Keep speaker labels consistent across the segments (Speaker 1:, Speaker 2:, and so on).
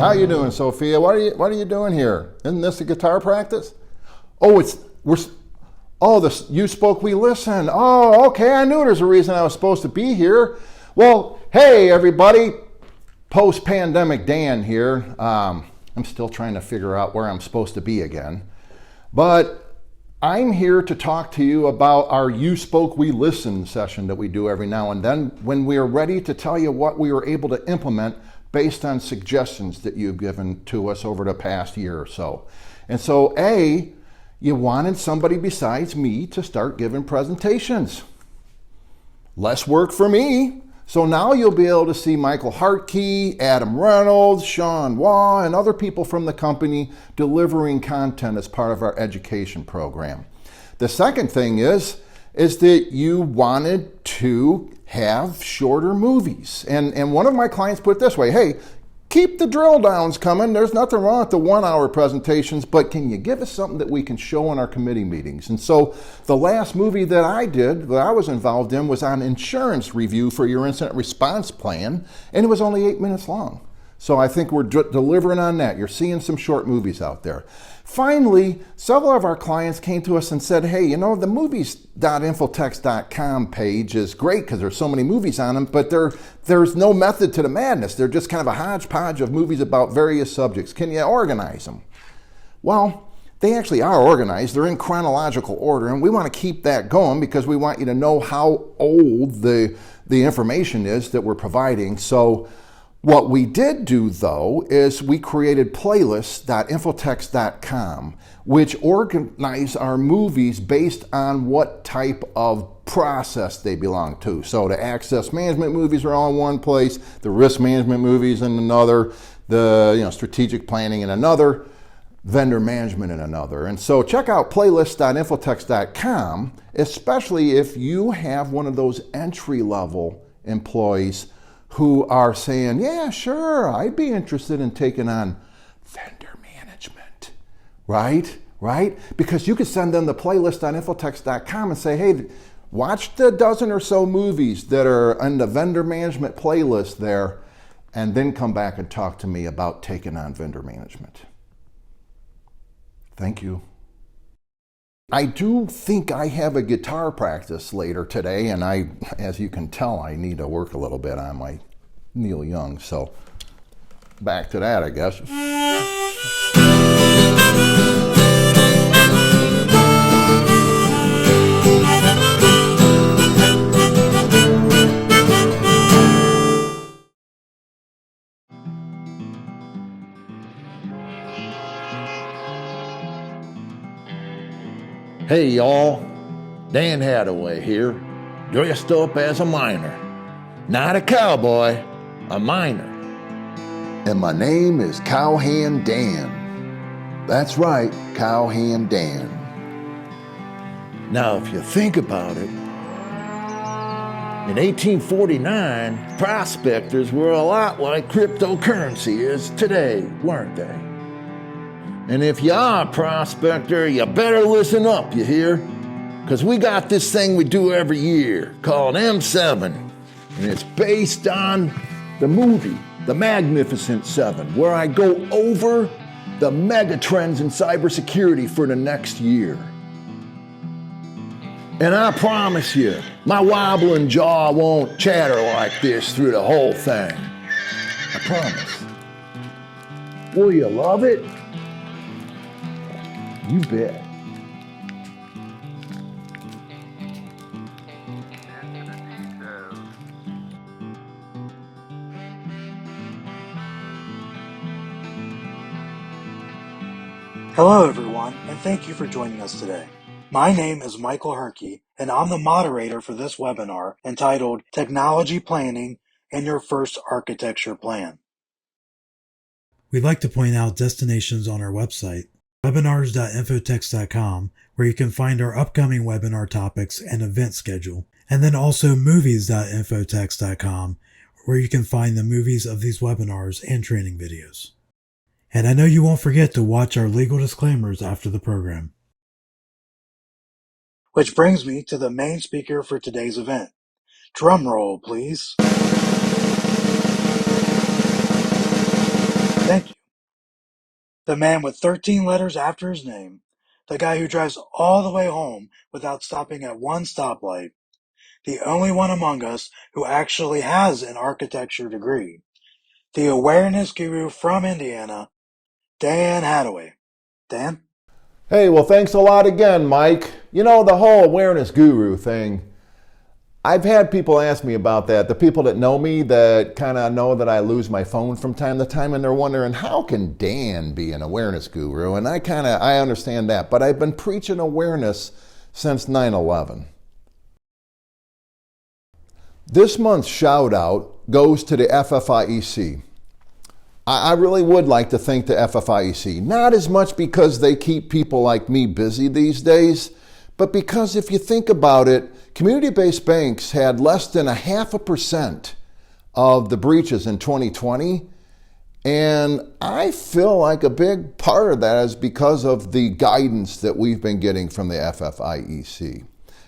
Speaker 1: How you doing, Sophia? What are you doing here? Isn't this a guitar practice? You spoke, we listen. Oh, okay, I knew there's a reason I was supposed to be here. Well, hey, everybody. Post-pandemic Dan here. I'm still trying to figure out where I'm supposed to be again. But I'm here to talk to you about our You Spoke, We Listened session that we do every now and then when we are ready to tell you what we were able to implement based on suggestions that you've given to us over the past year or so. And so, you wanted somebody besides me to start giving presentations. Less work for me. So now you'll be able to see Michael Hartke, Adam Reynolds, Sean Waugh, and other people from the company delivering content as part of our education program. The second thing is that you wanted to have shorter movies. And one of my clients put it this way, hey, keep the drill downs coming. There's nothing wrong with the 1 hour presentations, but can you give us something that we can show in our committee meetings? And so the last movie that I was involved in was on insurance review for your incident response plan, and it was only 8 minutes long. So I think we're delivering on that. You're seeing some short movies out there. Finally, several of our clients came to us and said, hey, the movies.infotext.com page is great because there's so many movies on them, but there's no method to the madness. They're just kind of a hodgepodge of movies about various subjects. Can you organize them? Well, they actually are organized. They're in chronological order, and we want to keep that going because we want you to know how old the information is that we're providing. So what we did do, though, is we created playlists.infotext.com, which organize our movies based on what type of process they belong to. So the access management movies are all in one place, the risk management movies in another, the strategic planning in another, vendor management in another. And so check out playlists.infotext.com, especially if you have one of those entry-level employees who are saying, yeah, sure, I'd be interested in taking on vendor management, right? Because you could send them the playlist on infotext.com and say, hey, watch the dozen or so movies that are on the vendor management playlist there, and then come back and talk to me about taking on vendor management. Thank you. I do think I have a guitar practice later today, and as you can tell, I need to work a little bit on my Neil Young, so back to that, I guess.
Speaker 2: Hey y'all, Dan Hadaway here, dressed up as a miner. Not a cowboy, a miner.
Speaker 1: And my name is Cowhand Dan. That's right, Cowhand Dan.
Speaker 2: Now if you think about it, in 1849, prospectors were a lot like cryptocurrency is today, weren't they? And if you are a prospector, you better listen up, you hear? Because we got this thing we do every year called M7, and it's based on the movie, The Magnificent Seven, where I go over the mega trends in cybersecurity for the next year. And I promise you, my wobbling jaw won't chatter like this through the whole thing. I promise. Will you love it? You bet.
Speaker 3: Hello everyone, and thank you for joining us today. My name is Michael Hartke, and I'm the moderator for this webinar entitled Technology Planning and Your First Architecture Plan.
Speaker 4: We'd like to point out destinations on our website, webinars.infotext.com, where you can find our upcoming webinar topics and event schedule, and then also movies.infotext.com, where you can find the movies of these webinars and training videos. And I know you won't forget to watch our legal disclaimers after the program.
Speaker 3: Which brings me to the main speaker for today's event. Drum roll, please. Thank you. The man with 13 letters after his name. The guy who drives all the way home without stopping at one stoplight. The only one among us who actually has an architecture degree. The awareness guru from Indiana, Dan Hadaway. Dan?
Speaker 1: Hey, well, thanks a lot again, Mike. You know, the whole awareness guru thing, I've had people ask me about that. The people that know me that kind of know that I lose my phone from time to time, and they're wondering, how can Dan be an awareness guru? And I understand that, but I've been preaching awareness since 9/11. This month's shout out goes to the FFIEC. I really would like to thank the FFIEC, not as much because they keep people like me busy these days, but because if you think about it, community-based banks had less than 0.5% of the breaches in 2020, and I feel like a big part of that is because of the guidance that we've been getting from the FFIEC.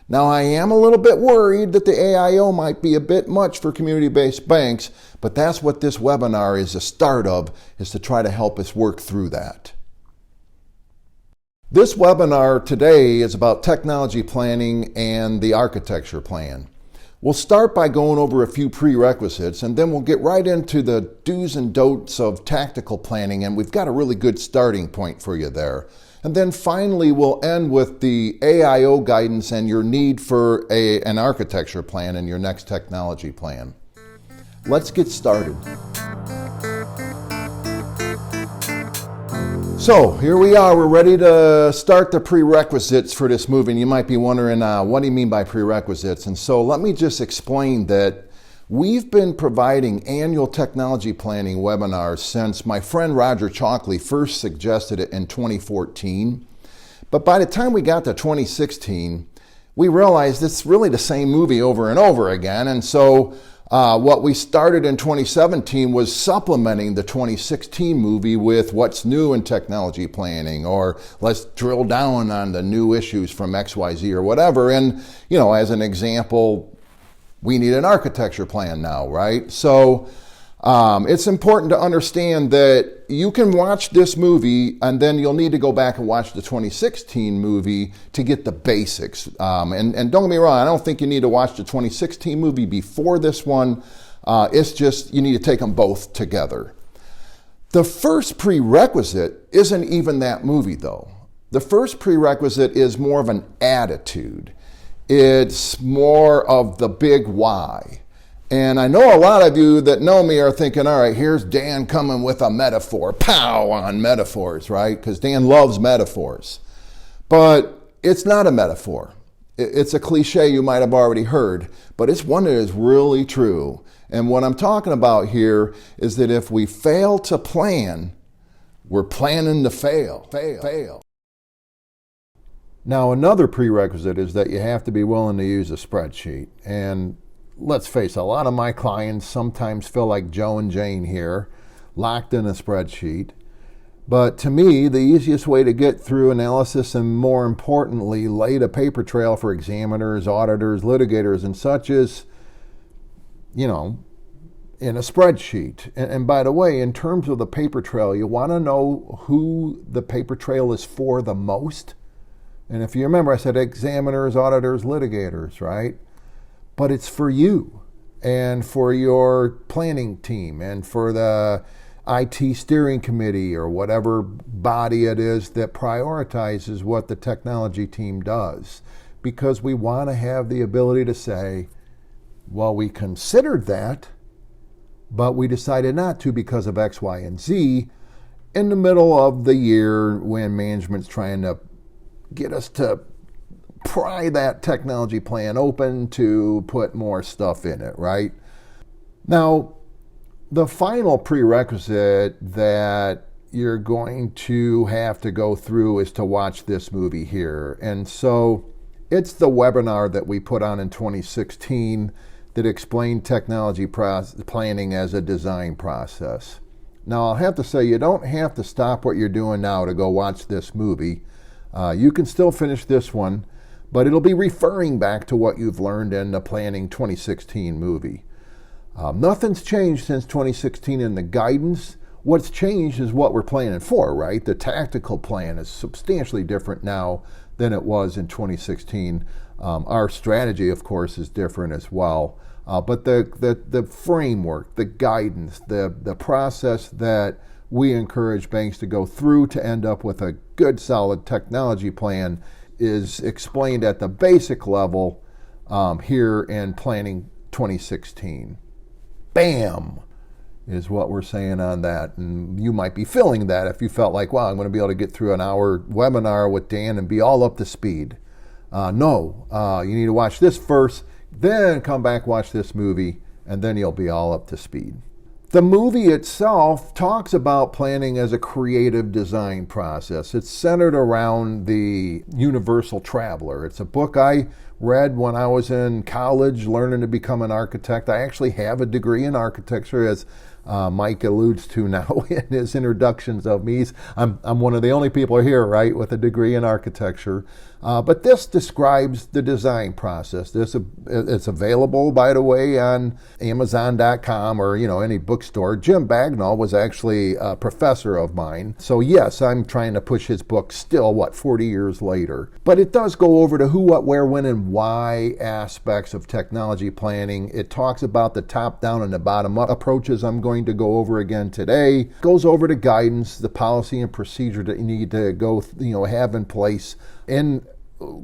Speaker 1: Now, I am a little bit worried that the AIO might be a bit much for community-based banks, but that's what this webinar is a start of, is to try to help us work through that. This webinar today is about technology planning and the architecture plan. We'll start by going over a few prerequisites, and then we'll get right into the do's and don'ts of tactical planning, and we've got a really good starting point for you there. And then finally, we'll end with the AIO guidance and your need for an architecture plan in your next technology plan. Let's get started. So here we are, we're ready to start the prerequisites for this movie. And you might be wondering, what do you mean by prerequisites? And so let me just explain that we've been providing annual technology planning webinars since my friend Roger Chalkley first suggested it in 2014. But by the time we got to 2016, we realized it's really the same movie over and over again. And so what we started in 2017 was supplementing the 2016 movie with what's new in technology planning, or let's drill down on the new issues from XYZ or whatever. And, you know, as an example, we need an architecture plan now, right? So it's important to understand that you can watch this movie and then you'll need to go back and watch the 2016 movie to get the basics. And don't get me wrong, I don't think you need to watch the 2016 movie before this one. It's just you need to take them both together. The first prerequisite isn't even that movie though. The first prerequisite is more of an attitude. It's more of the big why. And I know a lot of you that know me are thinking, all right, here's Dan coming with a metaphor. Pow on metaphors, right? Because Dan loves metaphors. But it's not a metaphor. It's a cliche you might have already heard, but it's one that is really true. And what I'm talking about here is that if we fail to plan, we're planning to fail. Now, another prerequisite is that you have to be willing to use a spreadsheet. And let's face it, a lot of my clients sometimes feel like Joe and Jane here, locked in a spreadsheet. But to me, the easiest way to get through analysis and, more importantly, lay the paper trail for examiners, auditors, litigators, and such is, you know, in a spreadsheet. And by the way, in terms of the paper trail, you want to know who the paper trail is for the most. And if you remember, I said examiners, auditors, litigators, right? But it's for you and for your planning team and for the IT steering committee or whatever body it is that prioritizes what the technology team does. Because we want to have the ability to say, well, we considered that, but we decided not to because of X, Y, and Z in the middle of the year when management's trying to get us to pry that technology plan open to put more stuff in it, right? Now, the final prerequisite that you're going to have to go through is to watch this movie here. And so it's the webinar that we put on in 2016 that explained technology planning as a design process. Now, I'll have to say, you don't have to stop what you're doing now to go watch this movie. You can still finish this one, but it'll be referring back to what you've learned in the Planning 2016 movie. Nothing's changed since 2016 in the guidance What's changed is what we're planning for, right? The tactical plan is substantially different now than it was in 2016. Our strategy, of course, is different as well. But the framework, the guidance, the process that we encourage banks to go through to end up with a good, solid technology plan is explained at the basic level here in Planning 2016. Bam! Is what we're saying on that. And you might be feeling that if you felt like, wow, I'm going to be able to get through an hour webinar with Dan and be all up to speed. No, you need to watch this first, then come back, watch this movie, and then you'll be all up to speed. The movie itself talks about planning as a creative design process. It's centered around the Universal Traveler. It's a book I read when I was in college learning to become an architect. I actually have a degree in architecture, as Mike alludes to now in his introductions of me. I'm one of the only people here, right, with a degree in architecture. But this describes the design process. It's available, by the way, on Amazon.com or any bookstore. Jim Bagnall was actually a professor of mine. So yes, I'm trying to push his book still, 40 years later. But it does go over to who, what, where, when, and why aspects of technology planning. It talks about the top-down and the bottom-up approaches I'm going to go over again today. It goes over to guidance, the policy and procedure that you need to go, have in place in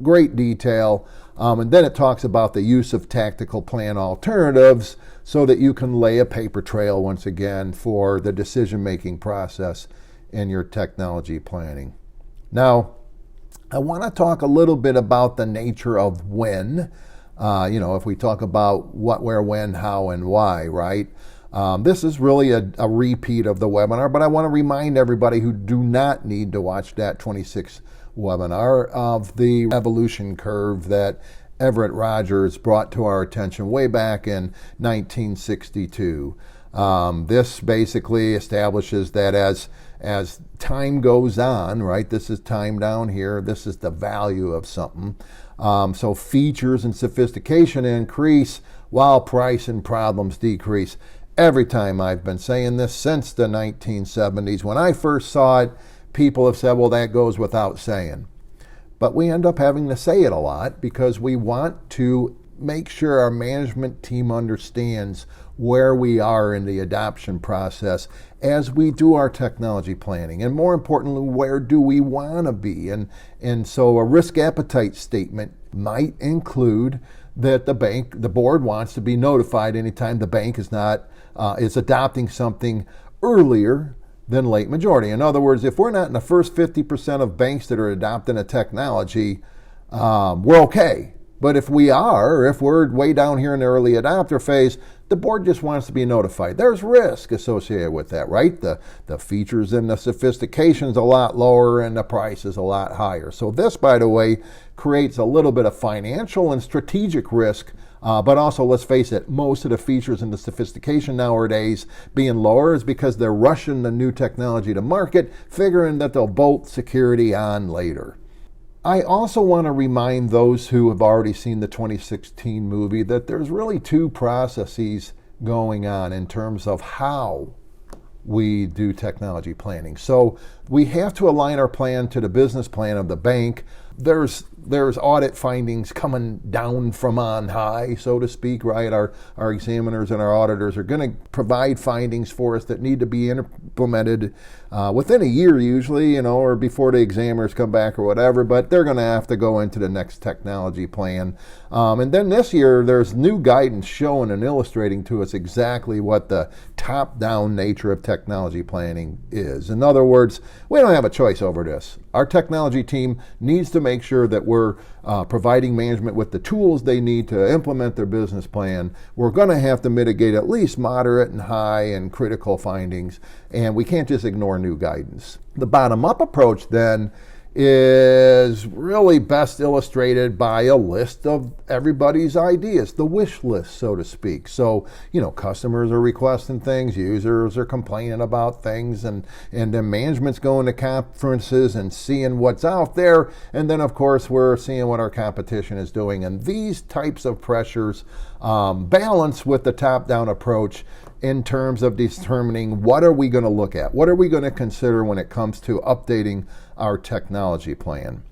Speaker 1: great detail. And then it talks about the use of tactical plan alternatives so that you can lay a paper trail once again for the decision-making process in your technology planning. Now, I want to talk a little bit about the nature of when. If we talk about what, where, when, how, and why, right? This is really a repeat of the webinar, but I want to remind everybody who do not need to watch that 26 webinar of the evolution curve that Everett Rogers brought to our attention way back in 1962. This basically establishes that as time goes on, right, this is time down here, this is the value of something. So features and sophistication increase while price and problems decrease. Every time I've been saying this since the 1970s. When I first saw it, people have said, well, that goes without saying. But we end up having to say it a lot because we want to make sure our management team understands where we are in the adoption process as we do our technology planning. And more importantly, where do we want to be? And so a risk appetite statement might include that the board wants to be notified anytime the bank is adopting something earlier than late majority. In other words, if we're not in the first 50% of banks that are adopting a technology, we're okay. But if we're way down here in the early adopter phase, the board just wants to be notified. There's risk associated with that, right? The features and the sophistication's a lot lower and the price is a lot higher. So this, by the way, creates a little bit of financial and strategic risk. But also, let's face it, most of the features and the sophistication nowadays being lower is because they're rushing the new technology to market, figuring that they'll bolt security on later. I also want to remind those who have already seen the 2016 movie that there's really two processes going on in terms of how we do technology planning. So we have to align our plan to the business plan of the bank. There's audit findings coming down from on high, so to speak, right? Our examiners and our auditors are going to provide findings for us that need to be implemented within a year usually, or before the examiners come back or whatever, but they're going to have to go into the next technology plan. And then this year, there's new guidance showing and illustrating to us exactly what the top-down nature of technology planning is. In other words, we don't have a choice over this. Our technology team needs to make sure that we're providing management with the tools they need to implement their business plan. We're going to have to mitigate at least moderate and high and critical findings, and we can't just ignore new guidance. The bottom-up approach then is really best illustrated by a list of everybody's ideas, the wish list, so to speak. So, customers are requesting things, users are complaining about things, and then management's going to conferences and seeing what's out there. And then, of course, we're seeing what our competition is doing. And these types of pressures balance with the top-down approach in terms of determining what are we going to look at, what are we going to consider when it comes to updating our technology plan.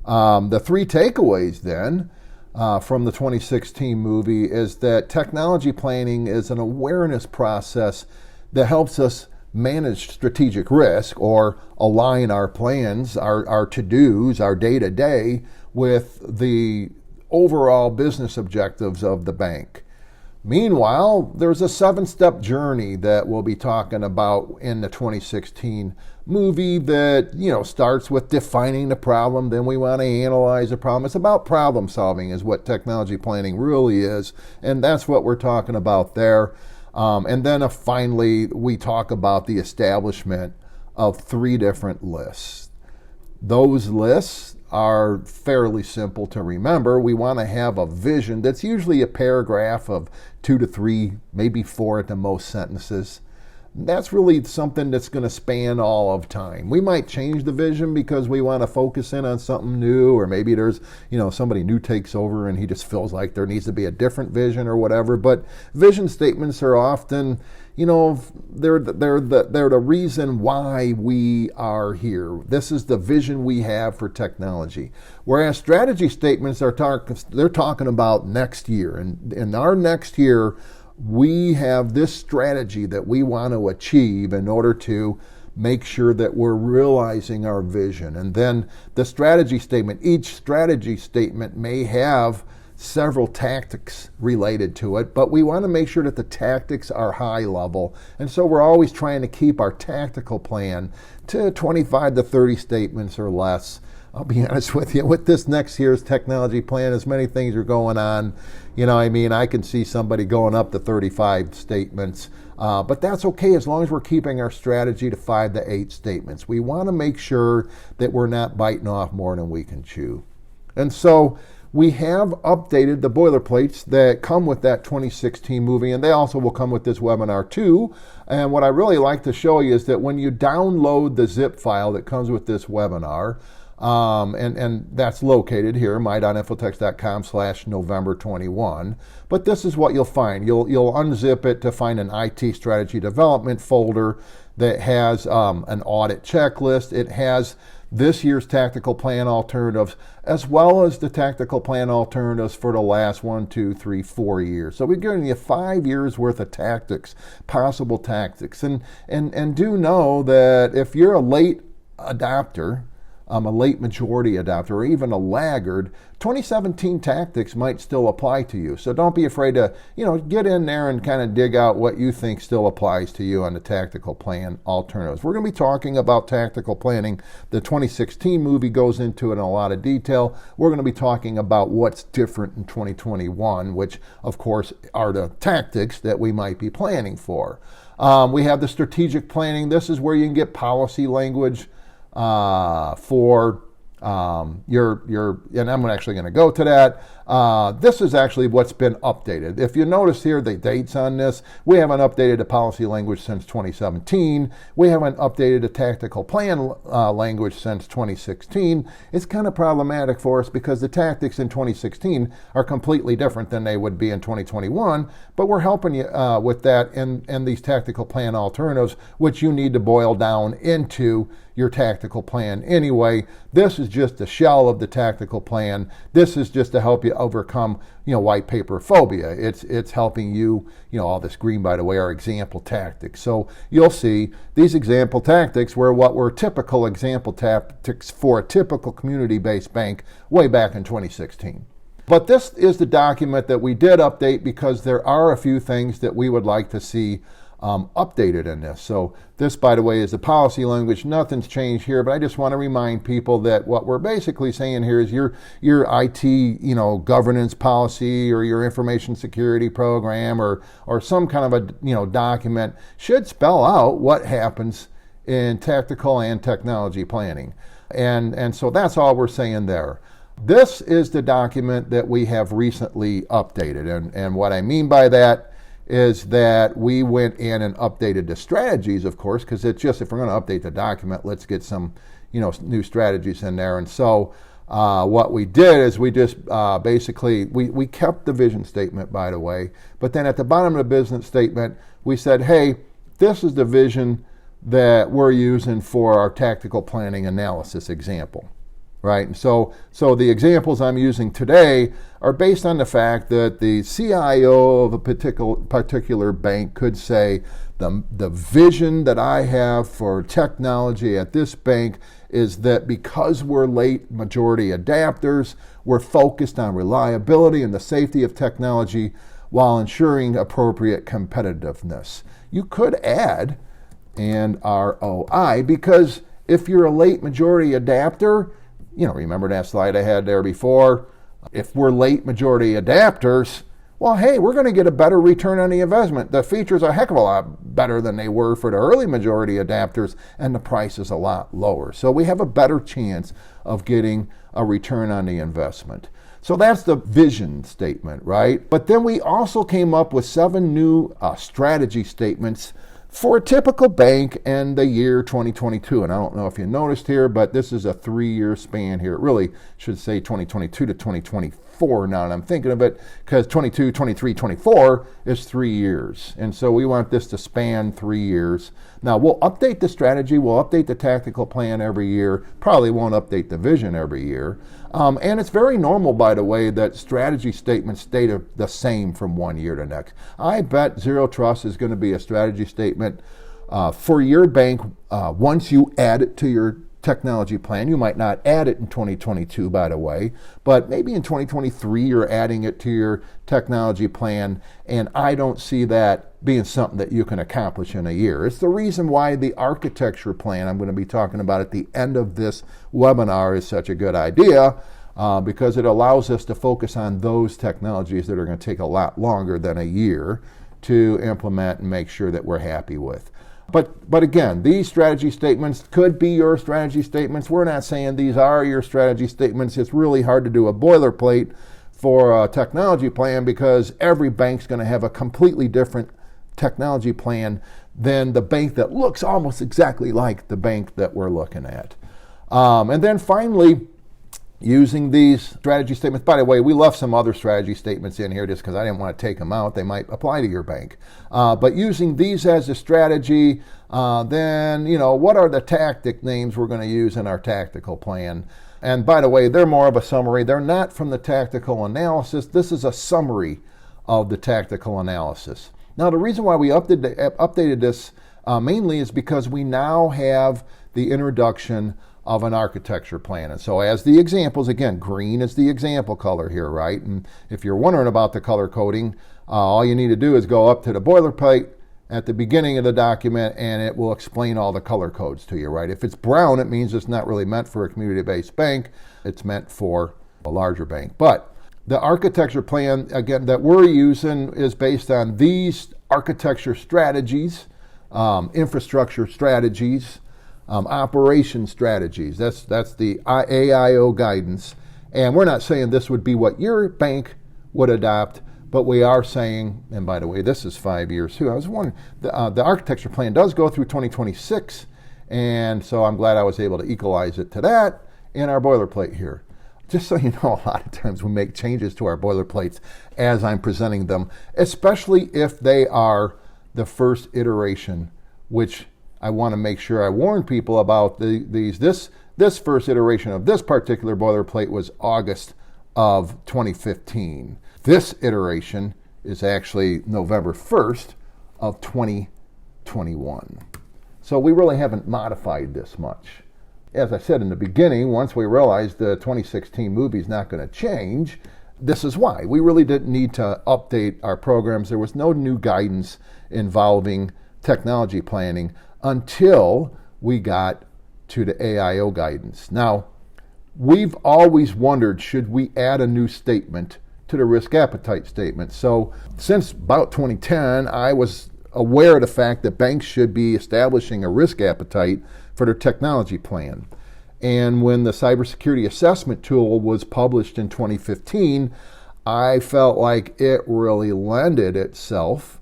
Speaker 1: The three takeaways then from the 2016 movie is that technology planning is an awareness process that helps us manage strategic risk or align our plans, our to-dos, our day-to-day with the overall business objectives of the bank. Meanwhile, there's a 7-step journey that we'll be talking about in the 2016 movie that, starts with defining the problem. Then we want to analyze the problem. It's about problem solving is what technology planning really is. And that's what we're talking about there. And then finally, we talk about the establishment of 3 different lists. Those lists are fairly simple to remember. We want to have a vision that's usually a paragraph of 2 to 3, maybe 4 at the most sentences. That's really something that's going to span all of time. We might change the vision because we want to focus in on something new, or maybe there's, somebody new takes over and he just feels like there needs to be a different vision or whatever. But vision statements are often, they're the reason why we are here. This is the vision we have for technology. Whereas strategy statements they're talking about next year, and in our next year, we have this strategy that we want to achieve in order to make sure that we're realizing our vision. And then the strategy statement, each strategy statement may have several tactics related to it, but we want to make sure that the tactics are high level. And so we're always trying to keep our tactical plan to 25 to 30 statements or less. I'll be honest with you, with this next year's technology plan, as many things are going on, I can see somebody going up to 35 statements, but that's okay as long as we're keeping our strategy to 5 to 8 statements. We want to make sure that we're not biting off more than we can chew. And so we have updated the boilerplates that come with that 2016 movie, and they also will come with this webinar too. And what I really like to show you is that when you download the zip file that comes with this webinar, and that's located here, my.infotex.com/November21. But this is what you'll find. You'll unzip it to find an IT strategy development folder that has an audit checklist. It has this year's tactical plan alternatives, as well as the tactical plan alternatives for the last 1, 2, 3, 4 years. So we're giving you 5 years worth of tactics, possible tactics. And do know that if you're a late adopter, a late majority adopter, or even a laggard, 2017 tactics might still apply to you. So don't be afraid to, get in there and kind of dig out what you think still applies to you on the tactical plan alternatives. We're going to be talking about tactical planning. The 2016 movie goes into it in a lot of detail. We're going to be talking about what's different in 2021, which of course are the tactics that we might be planning for. We have the strategic planning. This is where you can get policy language for and I'm actually going to go to that. This is actually what's been updated. If you notice here the dates on this, we haven't updated the policy language since 2017. We haven't updated the tactical plan language since 2016. It's kind of problematic for us because the tactics in 2016 are completely different than they would be in 2021, but we're helping you with that and these tactical plan alternatives, which you need to boil down into your tactical plan anyway. This is just a shell of the tactical plan. This is just to help you overcome, white paper phobia. It's helping you, all this green, by the way, are example tactics. So you'll see these example tactics were what were typical example tactics for a typical community-based bank way back in 2016. But this is the document that we did update because there are a few things that we would like to see updated in this. So this, by the way, is the policy language. Nothing's changed here, but I just want to remind people that what we're basically saying here is your IT, governance policy or your information security program or some kind of a, document should spell out what happens in tactical and technology planning. And so that's all we're saying there. This is the document that we have recently updated. And what I mean by that is that we went in and updated the strategies, of course, because it's just, if we're going to update the document, let's get some, new strategies in there. And so what we did is we just basically, we kept the vision statement, by the way, but then at the bottom of the business statement, we said, hey, this is the vision that we're using for our tactical planning analysis example, right? And so the examples I'm using today are based on the fact that the CIO of a particular bank could say, the vision that I have for technology at this bank is that because we're late majority adapters, we're focused on reliability and the safety of technology while ensuring appropriate competitiveness. You could add and ROI, because if you're a late majority adapter, remember that slide I had there before? If we're late majority adapters, well, hey, we're going to get a better return on the investment. The features are a heck of a lot better than they were for the early majority adapters, and the price is a lot lower. So we have a better chance of getting a return on the investment. So that's the vision statement, right? But then we also came up with 7 new strategy statements for a typical bank in the year 2022. And I don't know if you noticed here, but this is a 3-year span here. It really should say 2022 to 2024 now that I'm thinking of it, because 22, 23, 24 is 3 years. And so we want this to span 3 years. Now we'll update the strategy, we'll update the tactical plan every year, probably won't update the vision every year. And it's very normal, by the way, that strategy statements stay the same from one year to next. I bet Zero Trust is going to be a strategy statement for your bank once you add it to your technology plan. You might not add it in 2022, by the way, but maybe in 2023 you're adding it to your technology plan, and I don't see that being something that you can accomplish in a year. It's the reason why the architecture plan I'm going to be talking about at the end of this webinar is such a good idea, because it allows us to focus on those technologies that are going to take a lot longer than a year to implement and make sure that we're happy with. But again, these strategy statements could be your strategy statements. We're not saying these are your strategy statements. It's really hard to do a boilerplate for a technology plan, because every bank's going to have a completely different technology plan than the bank that looks almost exactly like the bank that we're looking at. And then finally, using these strategy statements. By the way, we left some other strategy statements in here just because I didn't want to take them out. They might apply to your bank. But using these as a strategy, then, what are the tactic names we're going to use in our tactical plan? And by the way, they're more of a summary. They're not from the tactical analysis. This is a summary of the tactical analysis. Now, the reason why we updated this mainly is because we now have the introduction of an architecture plan. And so as the examples, again, green is the example color here, right? And if you're wondering about the color coding, all you need to do is go up to the boilerplate at the beginning of the document, and it will explain all the color codes to you, right? If it's brown, it means it's not really meant for a community-based bank. It's meant for a larger bank. But the architecture plan, again, that we're using is based on these architecture strategies, infrastructure strategies, operation strategies. That's the AIO guidance. And we're not saying this would be what your bank would adopt, but we are saying, and by the way, this is 5 years too. I was wondering, the architecture plan does go through 2026, and so I'm glad I was able to equalize it to that in our boilerplate here. Just so you know, a lot of times we make changes to our boilerplates as I'm presenting them, especially if they are the first iteration, which I want to make sure I warn people about this first iteration of this particular boilerplate was August of 2015. This iteration is actually November 1st of 2021. So we really haven't modified this much. As I said in the beginning, once we realized the 2016 movie is not going to change, this is why. We really didn't need to update our programs. There was no new guidance involving technology planning until we got to the AIO guidance. Now, we've always wondered, should we add a new statement to the risk appetite statement? So since about 2010, I was aware of the fact that banks should be establishing a risk appetite for their technology plan. And when the cybersecurity assessment tool was published in 2015, I felt like it really lended itself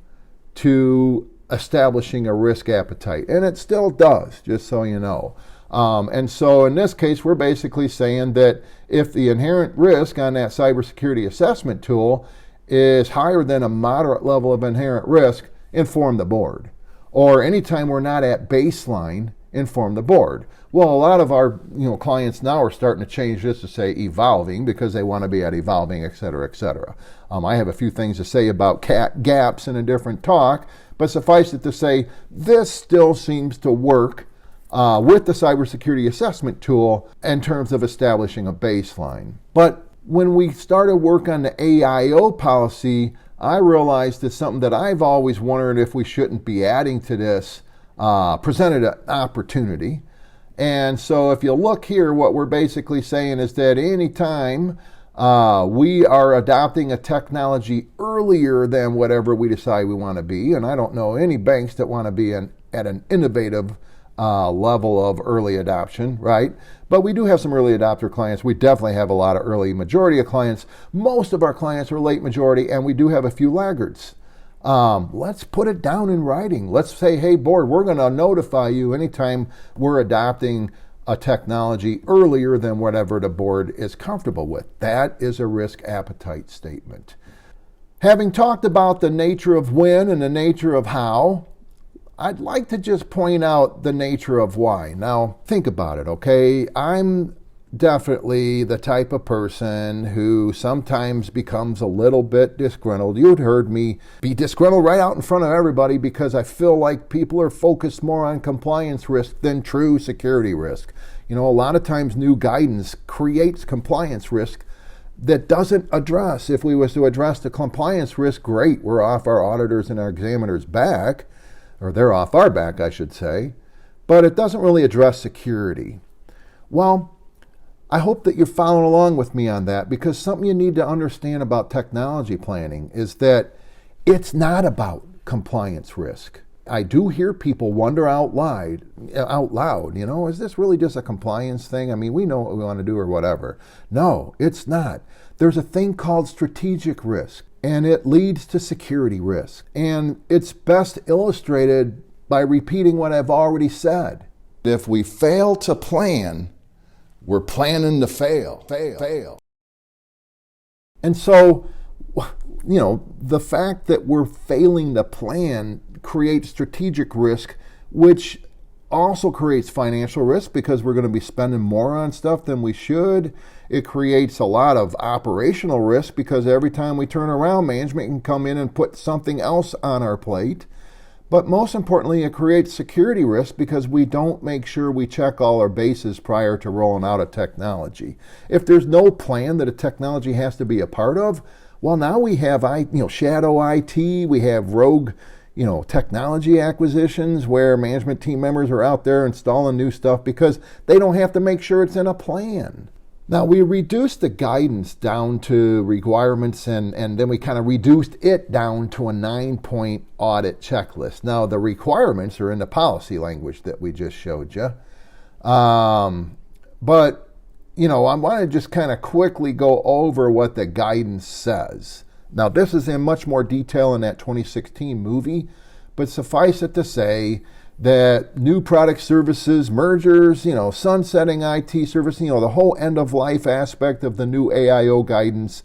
Speaker 1: to establishing a risk appetite. And it still does, just so you know. And so in this case, we're basically saying that if the inherent risk on that cybersecurity assessment tool is higher than a moderate level of inherent risk, inform the board. Or anytime we're not at baseline, inform the board. Well, a lot of our clients now are starting to change this to say evolving because they want to be at evolving, et cetera, et cetera. I have a few things to say about gaps in a different talk, but suffice it to say, this still seems to work with the cybersecurity assessment tool in terms of establishing a baseline. But when we started work on the AIO policy, I realized that something that I've always wondered if we shouldn't be adding to this presented an opportunity. And so if you look here, what we're basically saying is that anytime we are adopting a technology earlier than whatever we decide we want to be, and I don't know any banks that want to be at an innovative level of early adoption, right? But we do have some early adopter clients. We definitely have a lot of early majority of clients. Most of our clients are late majority, and we do have a few laggards. Let's put it down in writing. Let's say, hey, board, we're going to notify you anytime we're adopting a technology earlier than whatever the board is comfortable with. That is a risk appetite statement. Having talked about the nature of when and the nature of how, I'd like to just point out the nature of why. Now, think about it, okay? I'm definitely the type of person who sometimes becomes a little bit disgruntled. You'd heard me be disgruntled right out in front of everybody because I feel like people are focused more on compliance risk than true security risk. A lot of times new guidance creates compliance risk that doesn't address. If we was to address the compliance risk, great, we're off our auditors and our examiners' back, or they're off our back, I should say, but it doesn't really address security. Well, I hope that you're following along with me on that, because something you need to understand about technology planning is that it's not about compliance risk. I do hear people wonder out loud, is this really just a compliance thing? I mean, we know what we want to do or whatever. No, it's not. There's a thing called strategic risk, and it leads to security risk. And it's best illustrated by repeating what I've already said. If we fail to plan, we're planning to fail. And so, the fact that we're failing to plan creates strategic risk, which also creates financial risk because we're going to be spending more on stuff than we should. It creates a lot of operational risk because every time we turn around, management can come in and put something else on our plate. But most importantly, it creates security risk because we don't make sure we check all our bases prior to rolling out a technology. If there's no plan that a technology has to be a part of, well, now we have shadow IT, we have rogue technology acquisitions where management team members are out there installing new stuff because they don't have to make sure it's in a plan. Now, we reduced the guidance down to requirements and then we kind of reduced it down to a 9-point audit checklist. Now, the requirements are in the policy language that we just showed you. But I want to just kind of quickly go over what the guidance says. Now, this is in much more detail in that 2016 movie, but suffice it to say that new product services, mergers, sunsetting IT service, the whole end-of-life aspect of the new AIO guidance,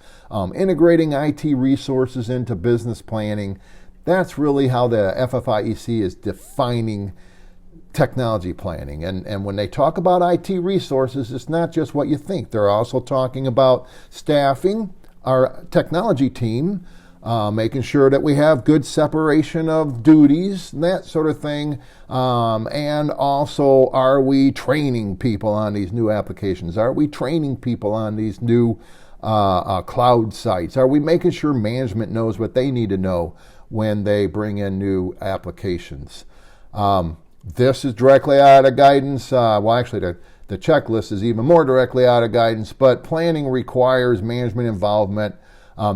Speaker 1: integrating IT resources into business planning, that's really how the FFIEC is defining technology planning. And when they talk about IT resources, it's not just what you think. They're also talking about staffing our technology team, making sure that we have good separation of duties, that sort of thing. And also, are we training people on these new applications? Are we training people on these new cloud sites? Are we making sure management knows what they need to know when they bring in new applications? This is directly out of guidance. The checklist is even more directly out of guidance, but planning requires management involvement.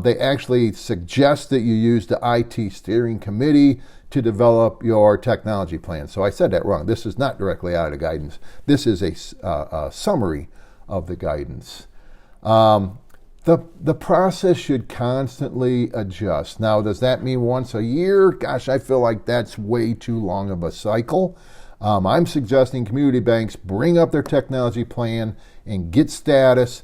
Speaker 1: They actually suggest that you use the IT steering committee to develop your technology plan. So I said that wrong. This is not directly out of guidance. This is a summary of the guidance. The process should constantly adjust. Now, does that mean once a year? Gosh, I feel like that's way too long of a cycle. I'm suggesting community banks bring up their technology plan and get status,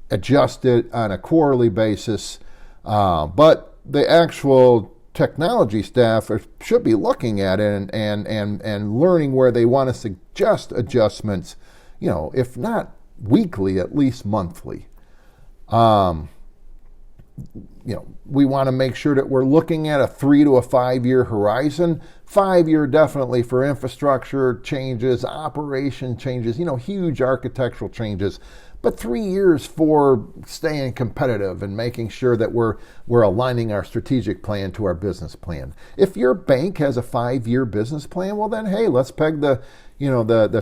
Speaker 1: adjust it on a quarterly basis. But the actual technology staff should be looking at it and learning where they want to suggest adjustments, if not weekly, at least monthly. We want to make sure that we're looking at a 3 to 5 year horizon. 5 year definitely for infrastructure changes, operation changes, huge architectural changes. But 3 years for staying competitive and making sure that we're aligning our strategic plan to our business plan. If your bank has a 5-year business plan, well then, hey, let's peg the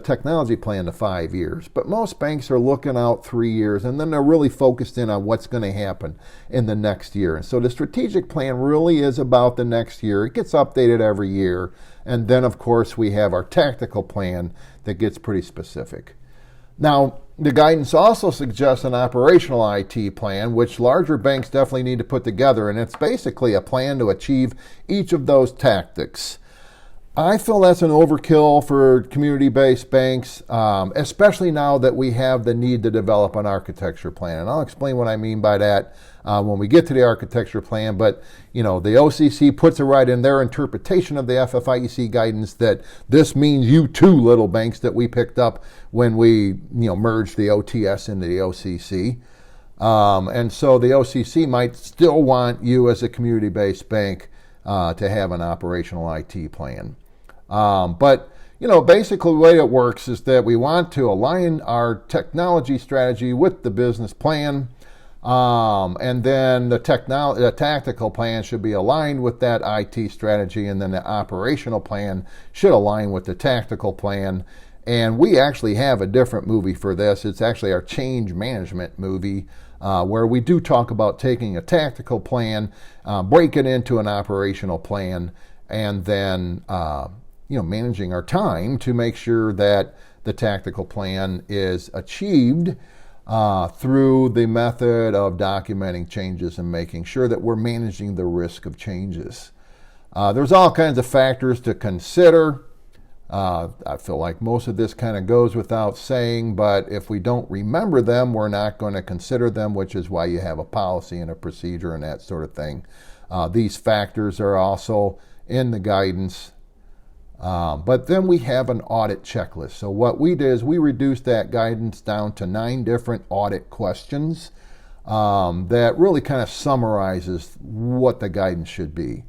Speaker 1: technology plan to 5 years. But most banks are looking out 3 years, and then they're really focused in on what's going to happen in the next year. And so the strategic plan really is about the next year. It gets updated every year. And then, of course, we have our tactical plan that gets pretty specific. Now, the guidance also suggests an operational IT plan, which larger banks definitely need to put together, and it's basically a plan to achieve each of those tactics. I feel that's an overkill for community-based banks, especially now that we have the need to develop an architecture plan. And I'll explain what I mean by that when we get to the architecture plan. But, the OCC puts it right in their interpretation of the FFIEC guidance that this means you too, little banks that we picked up when we, merged the OTS into the OCC. And so the OCC might still want you as a community-based bank to have an operational IT plan. But basically the way it works is that we want to align our technology strategy with the business plan, and then the tactical plan should be aligned with that IT strategy, and then the operational plan should align with the tactical plan. And we actually have a different movie for this. It's actually our change management movie, where we do talk about taking a tactical plan, break it into an operational plan, and then managing our time to make sure that the tactical plan is achieved through the method of documenting changes and making sure that we're managing the risk of changes. There's all kinds of factors to consider. I feel like most of this kind of goes without saying, but if we don't remember them, we're not going to consider them, which is why you have a policy and a procedure and that sort of thing. These factors are also in the guidance. But then we have an audit checklist. So what we did is we reduced that guidance down to 9 different audit questions that really kind of summarizes what the guidance should be.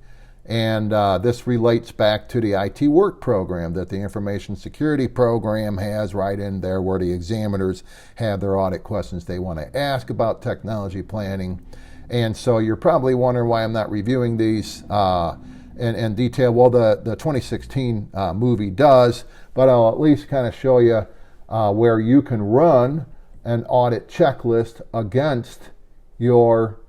Speaker 1: And this relates back to the IT work program that the information security program has right in there, where the examiners have their audit questions they want to ask about technology planning. And so you're probably wondering why I'm not reviewing these in detail. Well, the 2016 movie does, but I'll at least kind of show you where you can run an audit checklist against your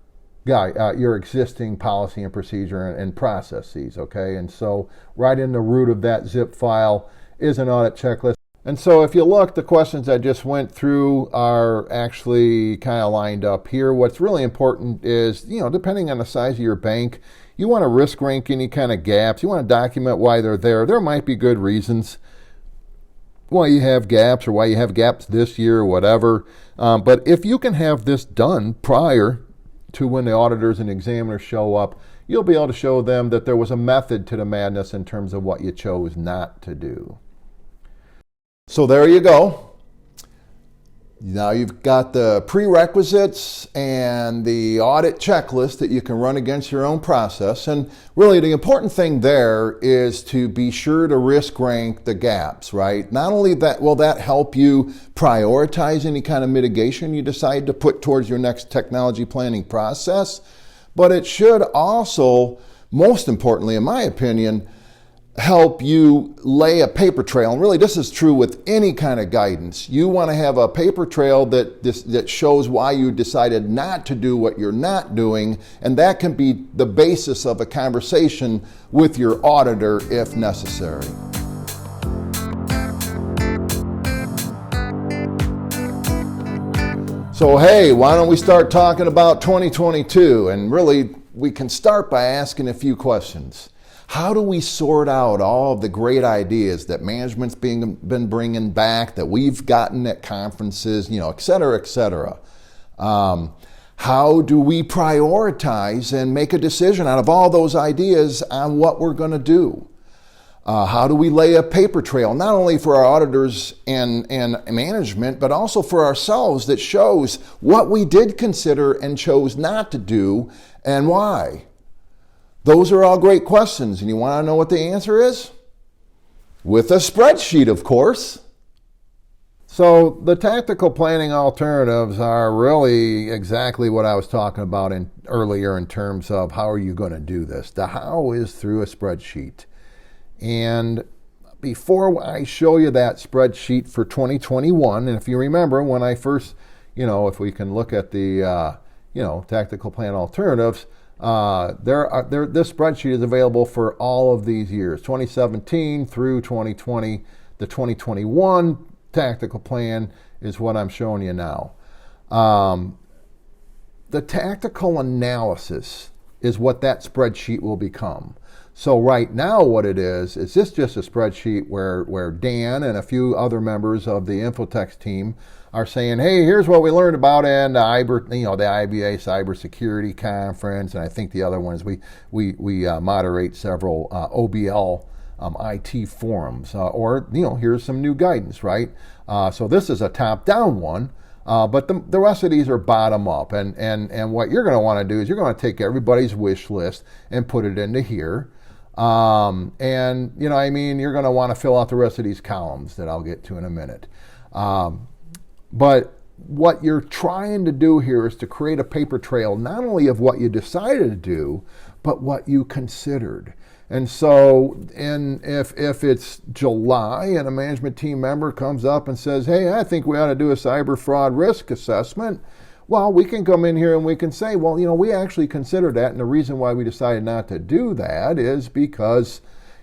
Speaker 1: existing policy and procedure and processes, okay? And so right in the root of that zip file is an audit checklist. And so if you look, the questions I just went through are actually kind of lined up here. What's really important is, depending on the size of your bank, you want to risk rank any kind of gaps. You want to document why they're there. There might be good reasons why you have gaps or why you have gaps this year or whatever. But if you can have this done prior to when the auditors and examiners show up, you'll be able to show them that there was a method to the madness in terms of what you chose not to do. So there you go. Now you've got the prerequisites and the audit checklist that you can run against your own process. And really the important thing there is to be sure to risk rank the gaps, right? Not only that will that help you prioritize any kind of mitigation you decide to put towards your next technology planning process, but it should also, most importantly in my opinion, help you lay a paper trail. And really this is true with any kind of guidance. You want to have a paper trail that shows why you decided not to do what you're not doing, and that can be the basis of a conversation with your auditor if necessary. So hey, why don't we start talking about 2022? And really we can start by asking a few questions. How do we sort out all of the great ideas that management's been bringing back, that we've gotten at conferences, et cetera, et cetera? How do we prioritize and make a decision out of all those ideas on what we're going to do? How do we lay a paper trail, not only for our auditors and management, but also for ourselves, that shows what we did consider and chose not to do and why? Those are all great questions, and you want to know what the answer is? With a spreadsheet, of course. So the tactical planning alternatives are really exactly what I was talking about earlier in terms of how are you going to do this. The how is through a spreadsheet. And before I show you that spreadsheet for 2021, and if you remember when I first, if we can look at the, tactical plan alternatives, this spreadsheet is available for all of these years, 2017 through 2020. The 2021 tactical plan is what I'm showing you now. The tactical analysis is what that spreadsheet will become. So right now what it is this just a spreadsheet where Dan and a few other members of the Infotext team are saying, hey, here's what we learned about in the IBA Cybersecurity Conference, and I think the other one is we moderate several OBL IT forums, or here's some new guidance, right? So this is a top-down one, but the rest of these are bottom-up, and what you're going to want to do is you're going to take everybody's wish list and put it into here, and you're going to want to fill out the rest of these columns that I'll get to in a minute. But what you're trying to do here is to create a paper trail, not only of what you decided to do, but what you considered. And so if it's July and a management team member comes up and says, hey, I think we ought to do a cyber fraud risk assessment, well, we can come in here and we can say, well, we actually considered that, and the reason why we decided not to do that is because,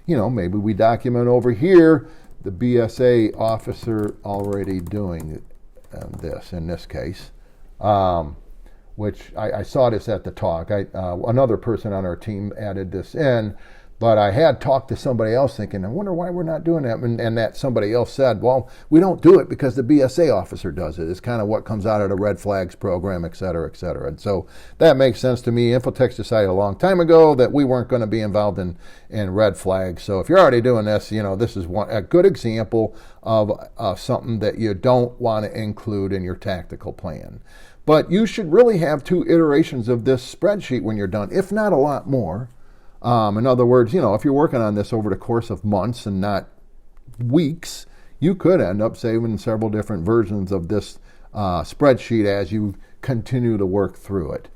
Speaker 1: maybe we document over here the BSA officer already doing this in this case, which I saw this at the talk. Another person on our team added this in, but I had talked to somebody else thinking, I wonder why we're not doing that. And that somebody else said, well, we don't do it because the BSA officer does it. It's kind of what comes out of the red flags program, et cetera, et cetera. And so that makes sense to me. Infotext decided a long time ago that we weren't going to be involved in red flags. So if you're already doing this, this is a good example of something that you don't want to include in your tactical plan. But you should really have 2 iterations of this spreadsheet when you're done, if not a lot more. In other words, if you're working on this over the course of months and not weeks, you could end up saving several different versions of this spreadsheet as you continue to work through it.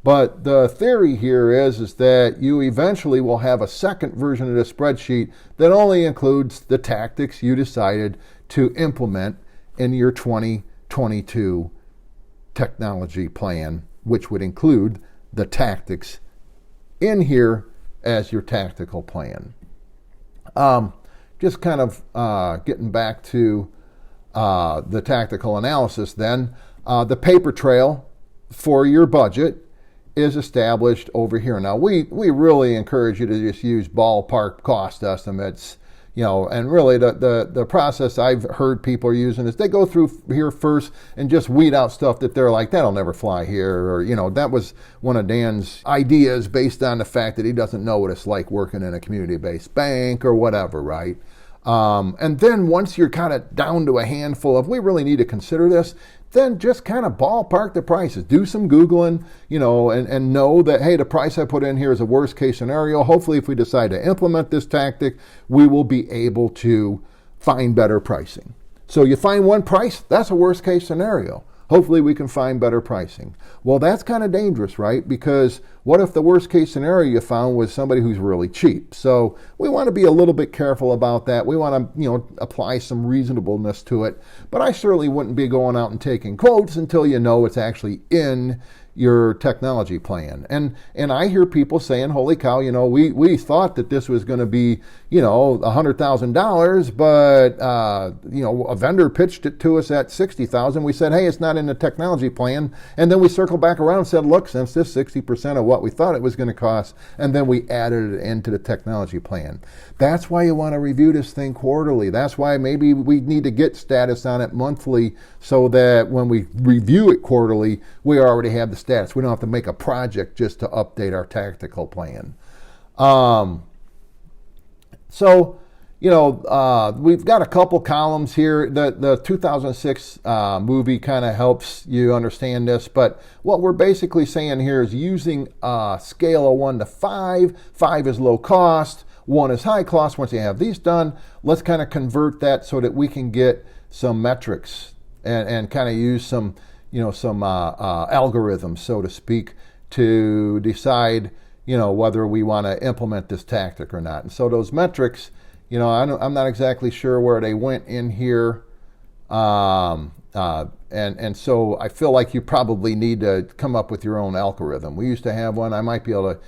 Speaker 1: But the theory here is that you eventually will have a second version of the spreadsheet that only includes the tactics you decided to implement in your 2022 technology plan, which would include the tactics in here as your tactical plan. Just kind of getting back to the tactical analysis then, the paper trail for your budget is established over here. Now, we really encourage you to just use ballpark cost estimates, and really the process I've heard people are using is they go through here first and just weed out stuff that they're like, that'll never fly here, or, that was one of Dan's ideas based on the fact that he doesn't know what it's like working in a community-based bank or whatever, right? And then once you're kind of down to a handful of, we really need to consider this, then just kind of ballpark the prices. Do some Googling, and know that, hey, the price I put in here is a worst case scenario. Hopefully, if we decide to implement this tactic, we will be able to find better pricing. So you find one price, that's a worst case scenario. Hopefully we can find better pricing. Well, that's kind of dangerous, right? Because what if the worst case scenario you found was somebody who's really cheap? So we want to be a little bit careful about that. We want to, apply some reasonableness to it. But I certainly wouldn't be going out and taking quotes until you know it's actually in your technology plan. And I hear people saying, holy cow, we thought that this was going to be, $100,000, but, a vendor pitched it to us at $60,000. We said, hey, it's not in the technology plan. And then we circled back around and said, look, since this 60% of what we thought it was going to cost, and then we added it into the technology plan. That's why you want to review this thing quarterly. That's why maybe we need to get status on it monthly so that when we review it quarterly, we already have the status. We don't have to make a project just to update our tactical plan. We've got a couple columns here. The 2006 movie kind of helps you understand this, but what we're basically saying here is using a scale of 1 to 5. 5 is low cost, 1 is high cost. Once you have these done, let's kind of convert that so that we can get some metrics and kind of use some algorithms, so to speak, to decide, whether we want to implement this tactic or not. And so those metrics, I'm not exactly sure where they went in here. And so I feel like you probably need to come up with your own algorithm. We used to have one. I might be able to,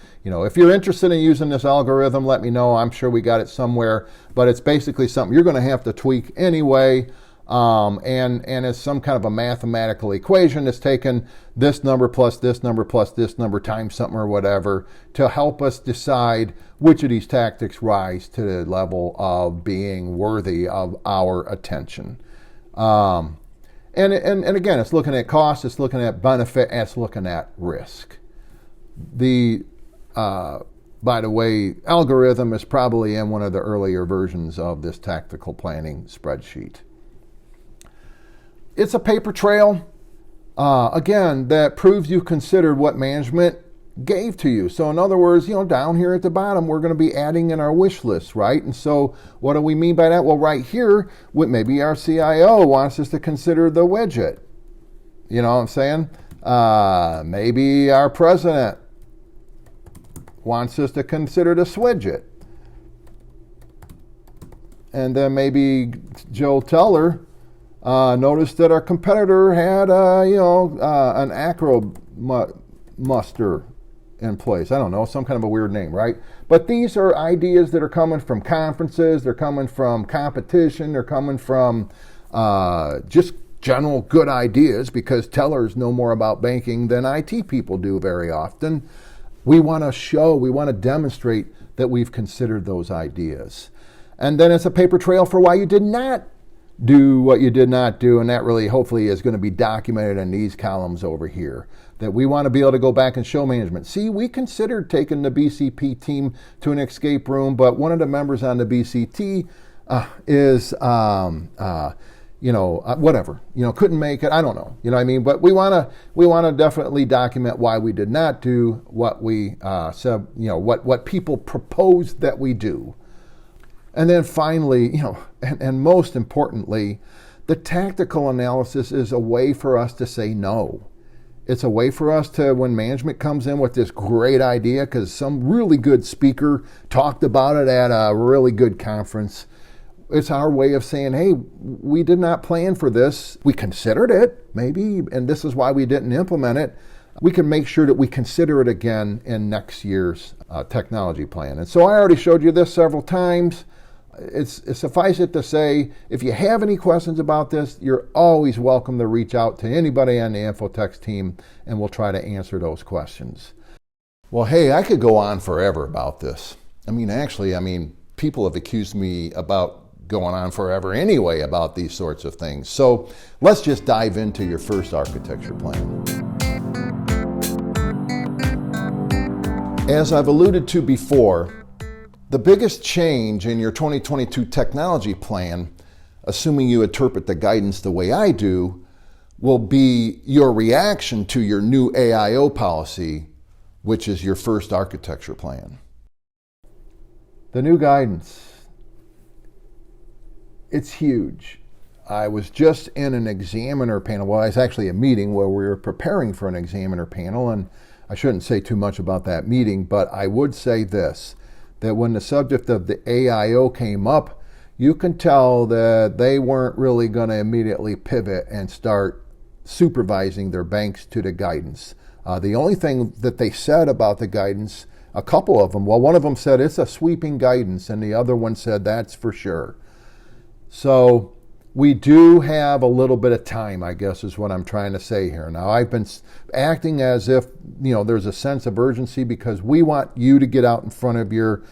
Speaker 1: if you're interested in using this algorithm, let me know. I'm sure we got it somewhere, but it's basically something you're going to have to tweak anyway. And it's some kind of a mathematical equation that's taken this number plus this number plus this number times something or whatever to help us decide which of these tactics rise to the level of being worthy of our attention. And again, it's looking at cost, it's looking at benefit, and it's looking at risk. By the way, algorithm is probably in one of the earlier versions of this tactical planning spreadsheet. It's a paper trail, again, that proves you considered what management gave to you. So in other words, down here at the bottom, we're going to be adding in our wish list, right? And so what do we mean by that? Well, right here, maybe our CIO wants us to consider the widget. You know what I'm saying? Maybe our president wants us to consider the swidget. And then maybe Joe Teller noticed that our competitor had, an acro muster in place. I don't know, some kind of a weird name, right? But these are ideas that are coming from conferences, they're coming from competition, they're coming from just general good ideas, because tellers know more about banking than IT people do very often. We want to demonstrate that we've considered those ideas. And then it's a paper trail for why you did not do what you did not do, and that really hopefully is going to be documented in these columns over here, that we want to be able to go back and show management. See, we considered taking the BCP team to an escape room, but one of the members on the BCT whatever, couldn't make it. I don't know, what I mean? But we want to definitely document why we did not do what we said, what people proposed that we do. And then finally, and most importantly, the tactical analysis is a way for us to say no. It's a way for us to, when management comes in with this great idea, because some really good speaker talked about it at a really good conference, it's our way of saying, hey, we did not plan for this. We considered it, maybe, and this is why we didn't implement it. We can make sure that we consider it again in next year's technology plan. And so I already showed you this several times. It's suffice it to say, if you have any questions about this, you're always welcome to reach out to anybody on the Infotext team, and we'll try to answer those questions. Well, hey, I could go on forever about this. People have accused me about going on forever anyway about these sorts of things. So let's just dive into your first architecture plan. As I've alluded to before, the biggest change in your 2022 technology plan, assuming you interpret the guidance the way I do, will be your reaction to your new AIO policy, which is your first architecture plan. The new guidance, it's huge. I was just in an examiner panel. Well, it's actually a meeting where we were preparing for an examiner panel, and I shouldn't say too much about that meeting, but I would say this, that when the subject of the AIO came up, you can tell that they weren't really going to immediately pivot and start supervising their banks to the guidance. The only thing that they said about the guidance, a couple of them, well, one of them said it's a sweeping guidance, and the other one said that's for sure. So we do have a little bit of time, I guess, is what I'm trying to say here. Now, I've been acting as if, there's a sense of urgency because we want you to get out in front of your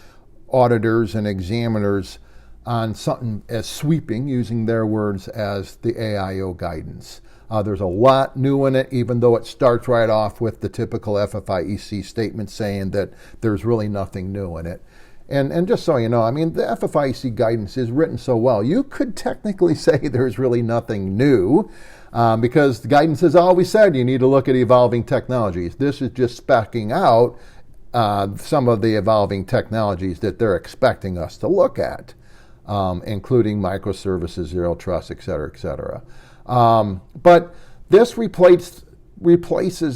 Speaker 1: auditors and examiners on something as sweeping, using their words, as the AIO guidance. There's a lot new in it, even though it starts right off with the typical FFIEC statement saying that there's really nothing new in it. And just so you know, the FFIEC guidance is written so well, you could technically say there's really nothing new, because the guidance has always said you need to look at evolving technologies. This is just speccing out some of the evolving technologies that they're expecting us to look at, including microservices, zero trust, et cetera, et cetera. But this replaces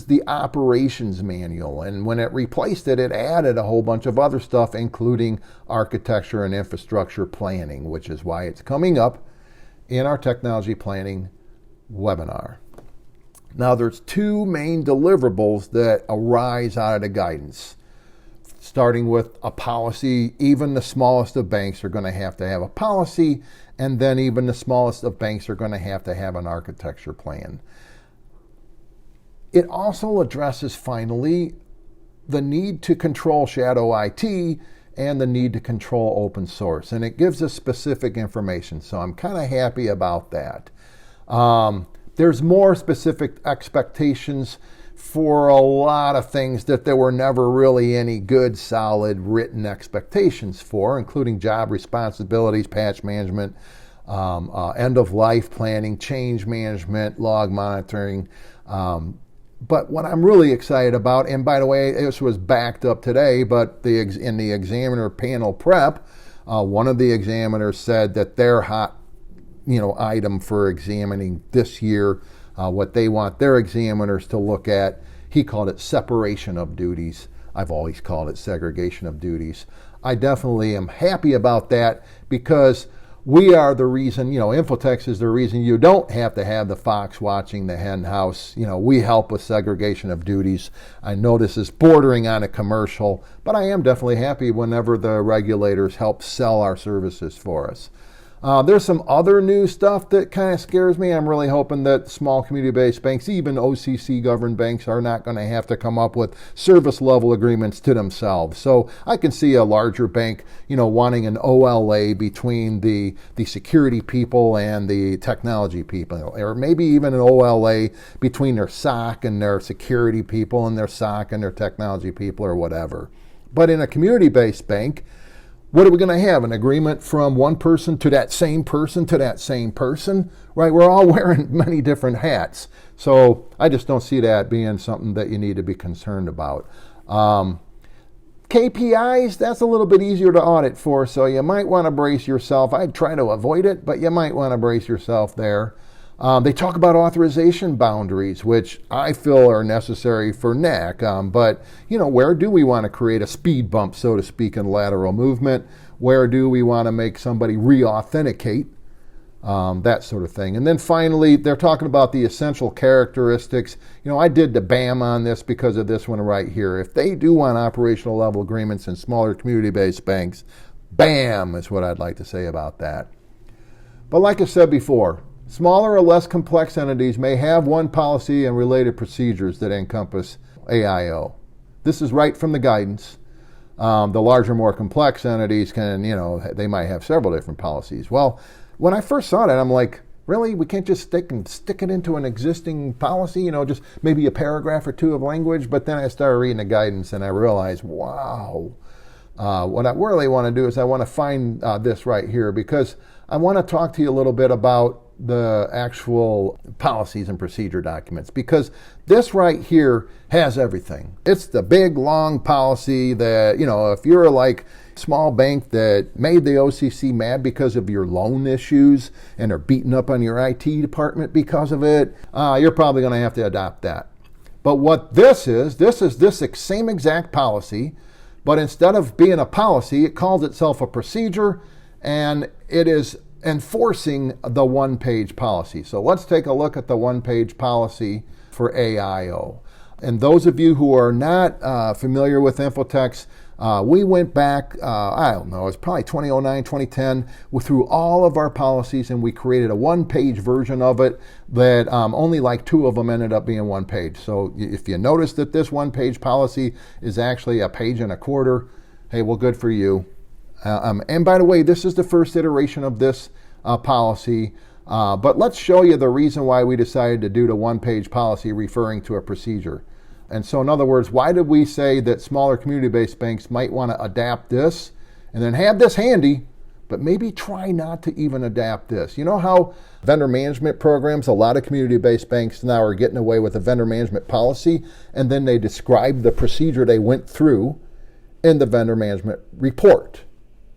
Speaker 1: the operations manual, and when it replaced it, it added a whole bunch of other stuff, including architecture and infrastructure planning, which is why it's coming up in our technology planning webinar. Now, there's two main deliverables that arise out of the guidance. Starting with a policy, even the smallest of banks are going to have a policy, and then even the smallest of banks are going to have an architecture plan. It also addresses, finally, the need to control shadow IT and the need to control open source, and it gives us specific information, so I'm kind of happy about that. There's more specific expectations for a lot of things that there were never really any good, solid, written expectations for, including job responsibilities, patch management, end-of-life planning, change management, log monitoring. But what I'm really excited about, and by the way, this was backed up today, but in the examiner panel prep, one of the examiners said that their hot item for examining this year, what they want their examiners to look at, he called it separation of duties. I've always called it segregation of duties. I definitely am happy about that because we are the reason, Infotex is the reason you don't have to have the fox watching the hen house. We help with segregation of duties. I know this is bordering on a commercial, but I am definitely happy whenever the regulators help sell our services for us. There's some other new stuff that kind of scares me. I'm really hoping that small community-based banks, even OCC-governed banks, are not going to have to come up with service-level agreements to themselves. So I can see a larger bank, wanting an OLA between the security people and the technology people, or maybe even an OLA between their SOC and their security people and their SOC and their technology people, or whatever. But in a community-based bank, what are we going to have? An agreement from one person to that same person to that same person, right? We're all wearing many different hats. So I just don't see that being something that you need to be concerned about. KPIs, that's a little bit easier to audit for, so you might want to brace yourself. I'd try to avoid it, but you might want to brace yourself there. They talk about authorization boundaries, which I feel are necessary for NAC. But, where do we want to create a speed bump, so to speak, in lateral movement? Where do we want to make somebody re-authenticate? That sort of thing. And then finally, they're talking about the essential characteristics. I did the BAM on this because of this one right here. If they do want operational level agreements in smaller community-based banks, BAM is what I'd like to say about that. But like I said before, smaller or less complex entities may have one policy and related procedures that encompass AIO. This is right from the guidance. The larger, more complex entities can, they might have several different policies. Well, when I first saw that, I'm like, really? We can't just stick it into an existing policy, just maybe a paragraph or two of language? But then I started reading the guidance and I realized, wow. What I really want to do is I want to find this right here, because I want to talk to you a little bit about the actual policies and procedure documents, because this right here has everything. It's the big long policy that, if you're like small bank that made the OCC mad because of your loan issues and are beating up on your IT department because of it, you're probably going to have to adopt that. But what this is this same exact policy, but instead of being a policy, it calls itself a procedure, and it is enforcing the one-page policy. So let's take a look at the one-page policy for AIO. And those of you who are not familiar with Infotex, we went back, I don't know, it's probably 2009, 2010, through all of our policies, and we created a one-page version of it that only like 2 of them ended up being 1 page. So if you notice that this one-page policy is actually a page and a quarter, hey, well, good for you. And by the way, this is the first iteration of this policy, but let's show you the reason why we decided to do the one-page policy referring to a procedure. And so in other words, why did we say that smaller community-based banks might want to adapt this and then have this handy, but maybe try not to even adapt this? You know how vendor management programs, a lot of community-based banks now are getting away with a vendor management policy, and then they describe the procedure they went through in the vendor management report,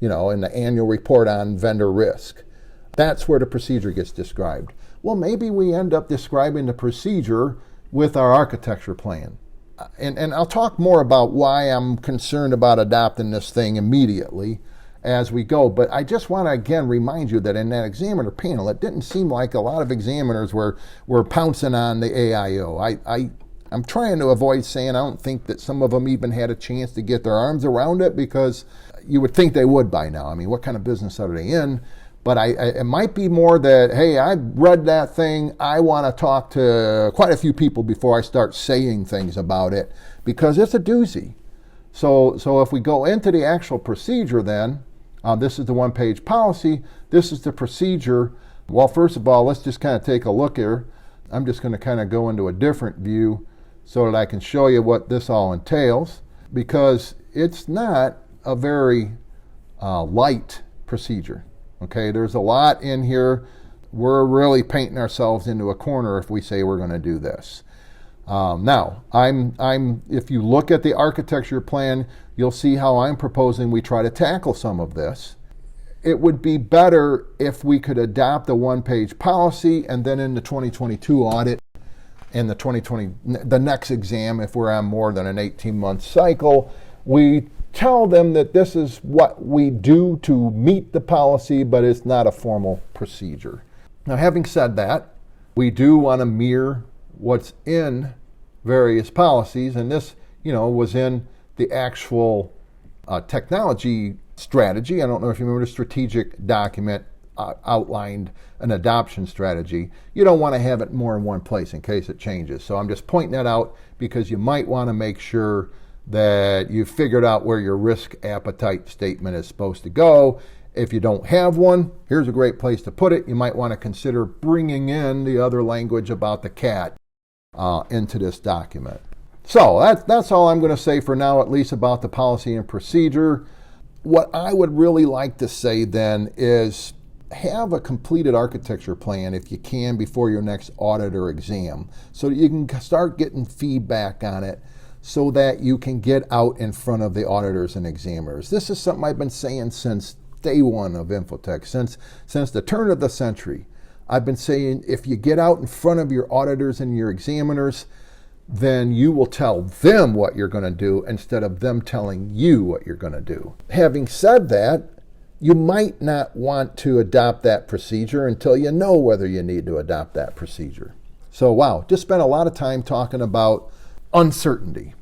Speaker 1: in the annual report on vendor risk. That's where the procedure gets described. Well, maybe we end up describing the procedure with our architecture plan. And I'll talk more about why I'm concerned about adopting this thing immediately as we go. But I just want to again remind you that in that examiner panel, it didn't seem like a lot of examiners were pouncing on the AIO. I'm trying to avoid saying I don't think that some of them even had a chance to get their arms around it, because you would think they would by now. I mean, what kind of business are they in? But it might be more that, hey, I read that thing. I want to talk to quite a few people before I start saying things about it, because it's a doozy. So if we go into the actual procedure then, this is the one-page policy. This is the procedure. Well, first of all, let's just kind of take a look here. I'm just going to kind of go into a different view so that I can show you what this all entails, because it's not a very light procedure. Okay, there's a lot in here. We're really painting ourselves into a corner if we say we're going to do this. Now, if you look at the architecture plan, you'll see how I'm proposing we try to tackle some of this. It would be better if we could adopt a one-page policy, and then in the 2022 audit and the next exam, if we're on more than an 18-month cycle, we tell them that this is what we do to meet the policy, but it's not a formal procedure. Now, having said that, we do want to mirror what's in various policies, and this, was in the actual technology strategy. I don't know if you remember the strategic document outlined an adoption strategy. You don't want to have it more in one place in case it changes. So I'm just pointing that out because you might want to make sure that you've figured out where your risk appetite statement is supposed to go. If you don't have one, here's a great place to put it. You might want to consider bringing in the other language about the cat into this document. So that's all I'm going to say for now, at least about the policy and procedure. What I would really like to say then is have a completed architecture plan if you can before your next audit or exam, so that you can start getting feedback on it, so that you can get out in front of the auditors and examiners. This is something I've been saying since day one of Infotex, since the turn of the century. I've been saying if you get out in front of your auditors and your examiners, then you will tell them what you're going to do instead of them telling you what you're going to do. Having said that, you might not want to adopt that procedure until you know whether you need to adopt that procedure. So wow, just spent a lot of time talking about uncertainty.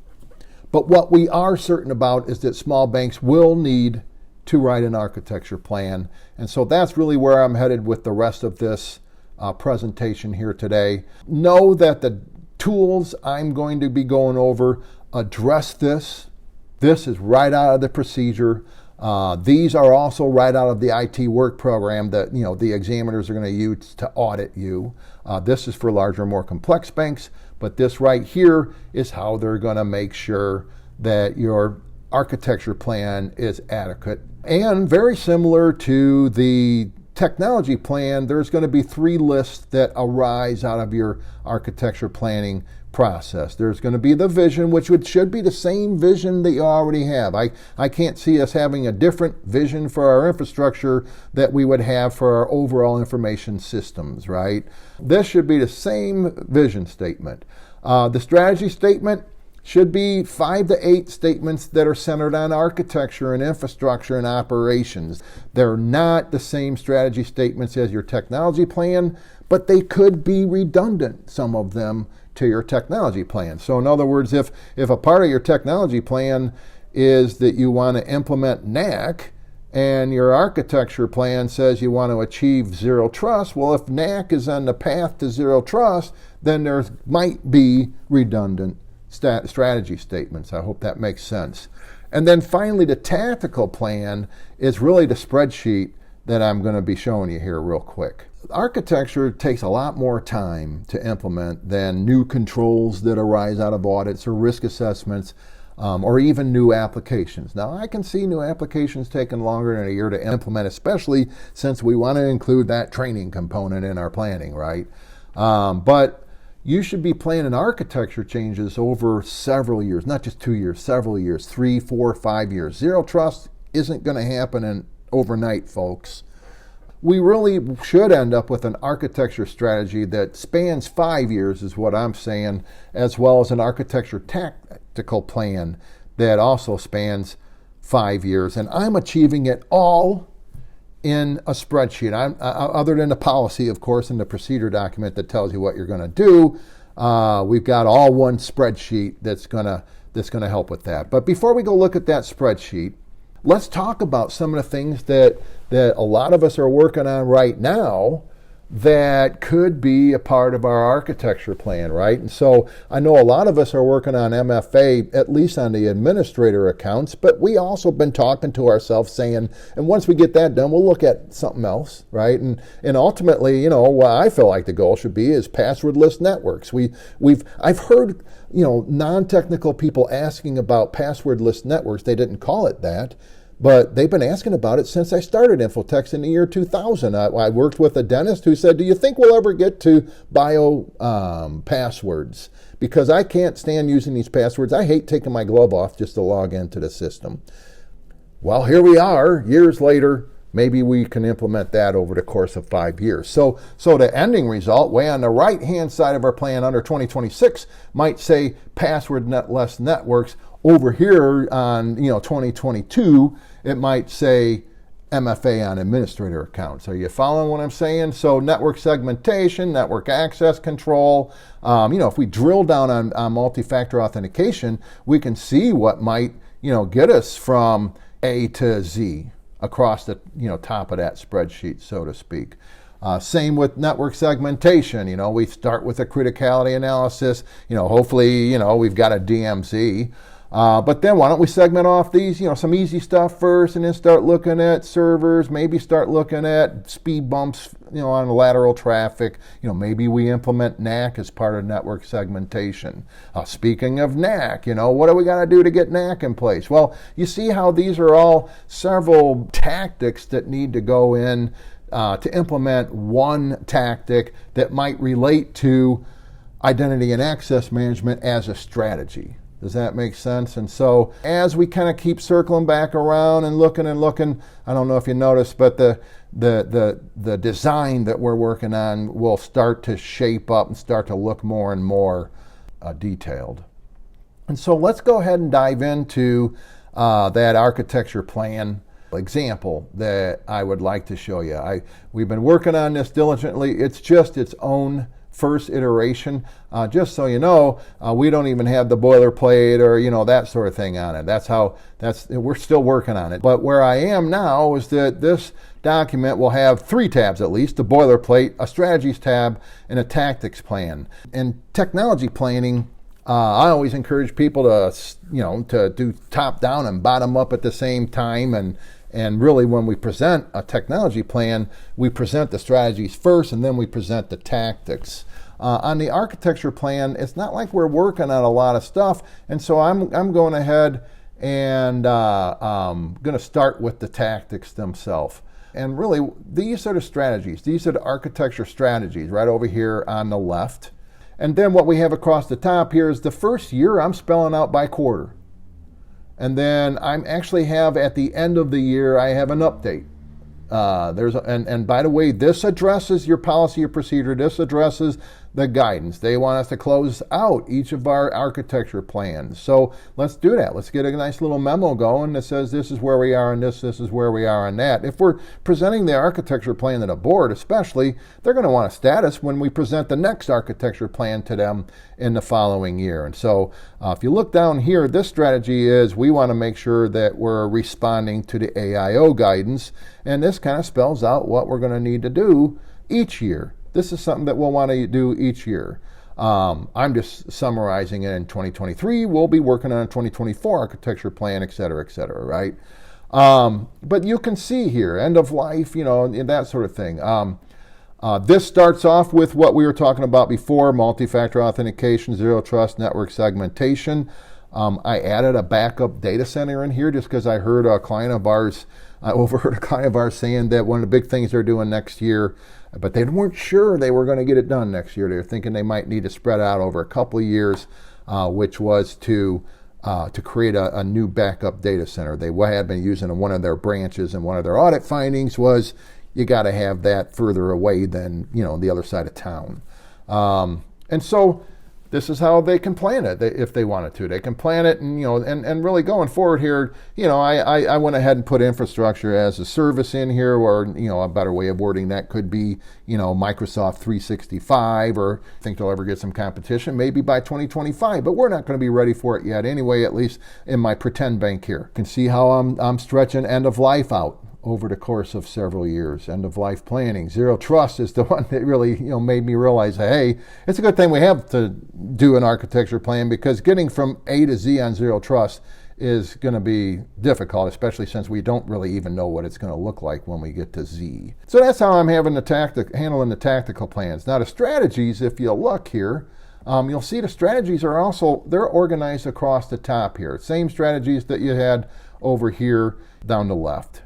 Speaker 1: But what we are certain about is that small banks will need to write an architecture plan. And so that's really where I'm headed with the rest of this presentation here today. Know that the tools I'm going to be going over address this. This is right out of the procedure. These are also right out of the IT work program that the examiners are going to use to audit you. This is for larger, more complex banks, but this right here is how they're going to make sure that your architecture plan is adequate. And very similar to the technology plan, there's going to be 3 lists that arise out of your architecture planning process. There's going to be the vision, which should be the same vision that you already have. I can't see us having a different vision for our infrastructure that we would have for our overall information systems, right? This should be the same vision statement. The strategy statement should be 5 to 8 statements that are centered on architecture and infrastructure and operations. They're not the same strategy statements as your technology plan, but they could be redundant, some of them, to your technology plan. So in other words, if a part of your technology plan is that you want to implement NAC, and your architecture plan says you want to achieve zero trust, well, if NAC is on the path to zero trust, then there might be redundant strategy statements. I hope that makes sense. And then finally, the tactical plan is really the spreadsheet that I'm going to be showing you here real quick. Architecture takes a lot more time to implement than new controls that arise out of audits or risk assessments, or even new applications. Now, I can see new applications taking longer than a year to implement, especially since we want to include that training component in our planning, right? But you should be planning architecture changes over several years, not just 2 years, several years, 3, 4, 5 years. Zero trust isn't going to happen overnight, folks. We really should end up with an architecture strategy that spans 5 years, is what I'm saying, as well as an architecture tactical plan that also spans 5 years. And I'm achieving it all in a spreadsheet. Other than the policy, of course, and the procedure document that tells you what you're going to do, we've got all one spreadsheet that's going to help with that. But before we go look at that spreadsheet, let's talk about some of the things that a lot of us are working on right now that could be a part of our architecture plan, right? And so I know a lot of us are working on MFA, at least on the administrator accounts, but we also been talking to ourselves saying, and once we get that done, we'll look at something else, right? And ultimately, what I feel like the goal should be is passwordless networks. I've heard, non-technical people asking about passwordless networks. They didn't call it that, but they've been asking about it since I started Infotex in the year 2000. I worked with a dentist who said, do you think we'll ever get to bio passwords? Because I can't stand using these passwords. I hate taking my glove off just to log into the system. Well, here we are, years later. Maybe we can implement that over the course of 5 years. So the ending result, way on the right-hand side of our plan under 2026, might say passwordless networks. Over here on 2022, it might say MFA on administrator accounts. Are you following what I'm saying? So network segmentation, network access control. If we drill down on multi-factor authentication, we can see what might get us from A to Z across the top of that spreadsheet, so to speak. Same with network segmentation. We start with a criticality analysis. Hopefully, we've got a DMZ. But then why don't we segment off these, some easy stuff first, and then start looking at servers, maybe start looking at speed bumps, on lateral traffic. Maybe we implement NAC as part of network segmentation. Speaking of NAC, what do we got to do to get NAC in place? Well, you see how these are all several tactics that need to go in to implement one tactic that might relate to identity and access management as a strategy. Does that make sense? And so as we kind of keep circling back around and looking, I don't know if you noticed, but the design that we're working on will start to shape up and start to look more and more detailed. And so let's go ahead and dive into that architecture plan example that I would like to show you. We've been working on this diligently. It's just its own first iteration. Just so you know, we don't even have the boilerplate or that sort of thing on it. We're still working on it. But where I am now is that this document will have 3 tabs at least: the boilerplate, a strategies tab, and a tactics plan. In technology planning, I always encourage people to do top down and bottom up at the same time. And really, when we present a technology plan, we present the strategies first, and then we present the tactics. On the architecture plan, it's not like we're working on a lot of stuff, and so I'm going ahead and going to start with the tactics themselves. And really, these are the strategies. These are the architecture strategies right over here on the left. And then what we have across the top here is the first year I'm spelling out by quarter. And then I actually have at the end of the year, I have an update. And by the way, this addresses your policy or procedure. This addresses the guidance. They want us to close out each of our architecture plans. So let's do that. Let's get a nice little memo going that says this is where we are on this is where we are on that. If we're presenting the architecture plan to the board especially, they're going to want a status when we present the next architecture plan to them in the following year. And so if you look down here, this strategy is we want to make sure that we're responding to the AIO guidance, and this kind of spells out what we're going to need to do each year. This is something that we'll want to do each year. I'm just summarizing it in 2023. We'll be working on a 2024 architecture plan, et cetera, right? But you can see here, end of life, that sort of thing. This starts off with what we were talking about before, multi-factor authentication, zero trust, network segmentation. I added a backup data center in here just because I overheard a client of ours saying that one of the big things they're doing next year, but they weren't sure they were going to get it done next year. They were thinking they might need to spread out over a couple of years, which was to create a new backup data center. They had been using one of their branches, and one of their audit findings was you got to have that further away than the other side of town. And so this is how they can plan it if they wanted to. They can plan it, and really going forward here, I went ahead and put infrastructure as a service in here, or a better way of wording that could be Microsoft 365, or I think they'll ever get some competition maybe by 2025, but we're not going to be ready for it yet anyway, at least in my pretend bank here. You can see how I'm stretching end of life out over the course of several years. End of life planning. Zero trust is the one that really made me realize, hey, it's a good thing we have to do an architecture plan, because getting from A to Z on zero trust is going to be difficult, especially since we don't really even know what it's going to look like when we get to Z. So that's how I'm handling the tactical plans. Now the strategies, if you look here, you'll see the strategies are also, they're organized across the top here. Same strategies that you had over here down the left.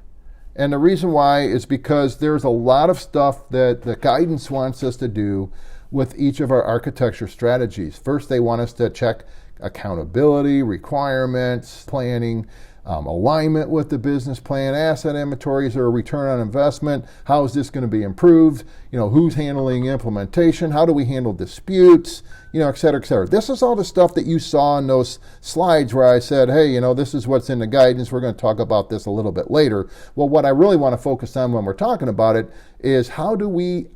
Speaker 1: And the reason why is because there's a lot of stuff that the guidance wants us to do with each of our architecture strategies. First, they want us to check accountability, requirements, planning, alignment with the business plan, asset inventories or return on investment. How is this going to be improved? Who's handling implementation? How do we handle disputes? Et cetera, et cetera. This is all the stuff that you saw in those slides where I said, hey, this is what's in the guidance. We're going to talk about this a little bit later. Well, what I really want to focus on when we're talking about it is how do we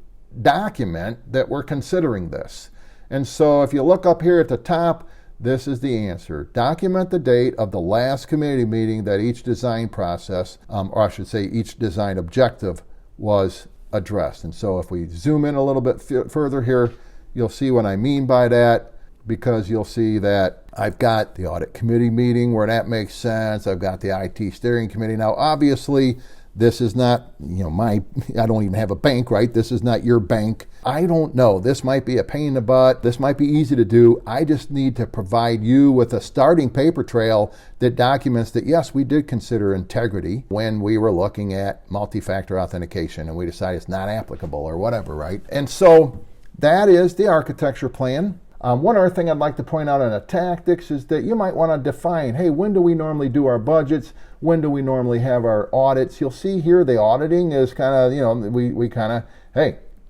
Speaker 1: document that we're considering this? And so if you look up here at the top, this is the answer. Document the date of the last committee meeting that each design process, or I should say each design objective, was addressed. And so if we zoom in a little bit further here, you'll see what I mean by that, because you'll see that I've got the audit committee meeting where that makes sense. I've got the IT steering committee. Now, obviously, this is not, I don't even have a bank, right? This is not your bank. I don't know. This might be a pain in the butt. This might be easy to do. I just need to provide you with a starting paper trail that documents that, yes, we did consider integrity when we were looking at multi-factor authentication and we decided it's not applicable or whatever, right? And so that is the architecture plan. One other thing I'd like to point out on the tactics is that you might want to define, hey, when do we normally do our budgets? When do we normally have our audits? You'll see here the auditing is kind of,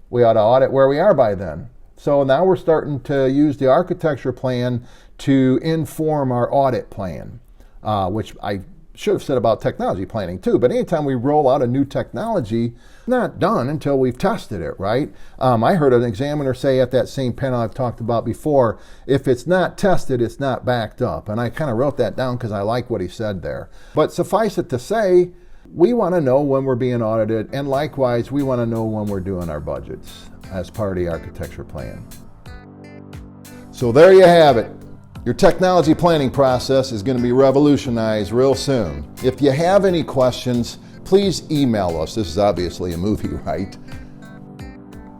Speaker 1: we ought to audit where we are by then. So now we're starting to use the architecture plan to inform our audit plan, which I should have said about technology planning too, but anytime we roll out a new technology, it's not done until we've tested it, right? I heard an examiner say at that same panel I've talked about before, if it's not tested, it's not backed up. And I kind of wrote that down because I like what he said there. But suffice it to say, we want to know when we're being audited, and likewise, we want to know when we're doing our budgets as part of the architecture plan. So there you have it. Your technology planning process is going to be revolutionized real soon. If you have any questions, please email us. This is obviously a movie, right?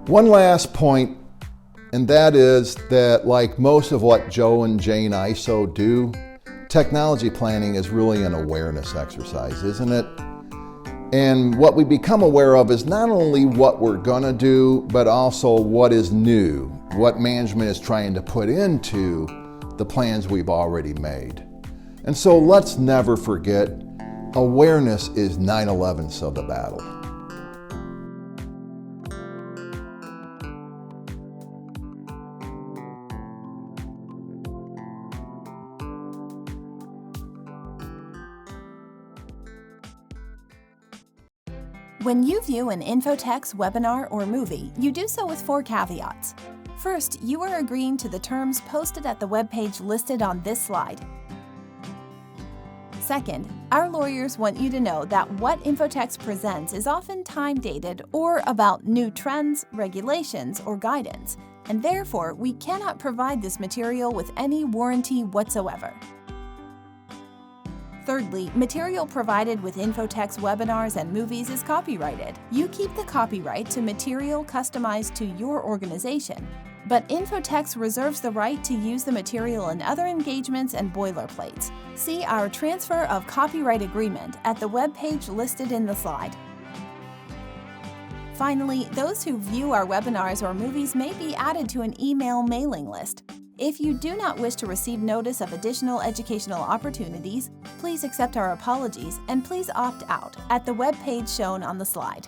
Speaker 1: One last point, and that is that like most of what Joe and Jane ISO do, technology planning is really an awareness exercise, isn't it? And what we become aware of is not only what we're going to do, but also what is new, what management is trying to put into the plans we've already made. And so let's never forget, awareness is 9/11 of the battle.
Speaker 5: When you view an infotext, webinar, or movie, you do so with 4 caveats. First, you are agreeing to the terms posted at the webpage listed on this slide. Second, our lawyers want you to know that what infotext presents is often time-dated or about new trends, regulations, or guidance, and therefore we cannot provide this material with any warranty whatsoever. Thirdly, material provided with infotext webinars and movies is copyrighted. You keep the copyright to material customized to your organization, but Infotext reserves the right to use the material in other engagements and boilerplates. See our Transfer of Copyright Agreement at the web page listed in the slide. Finally, those who view our webinars or movies may be added to an email mailing list. If you do not wish to receive notice of additional educational opportunities, please accept our apologies and please opt out at the web page shown on the slide.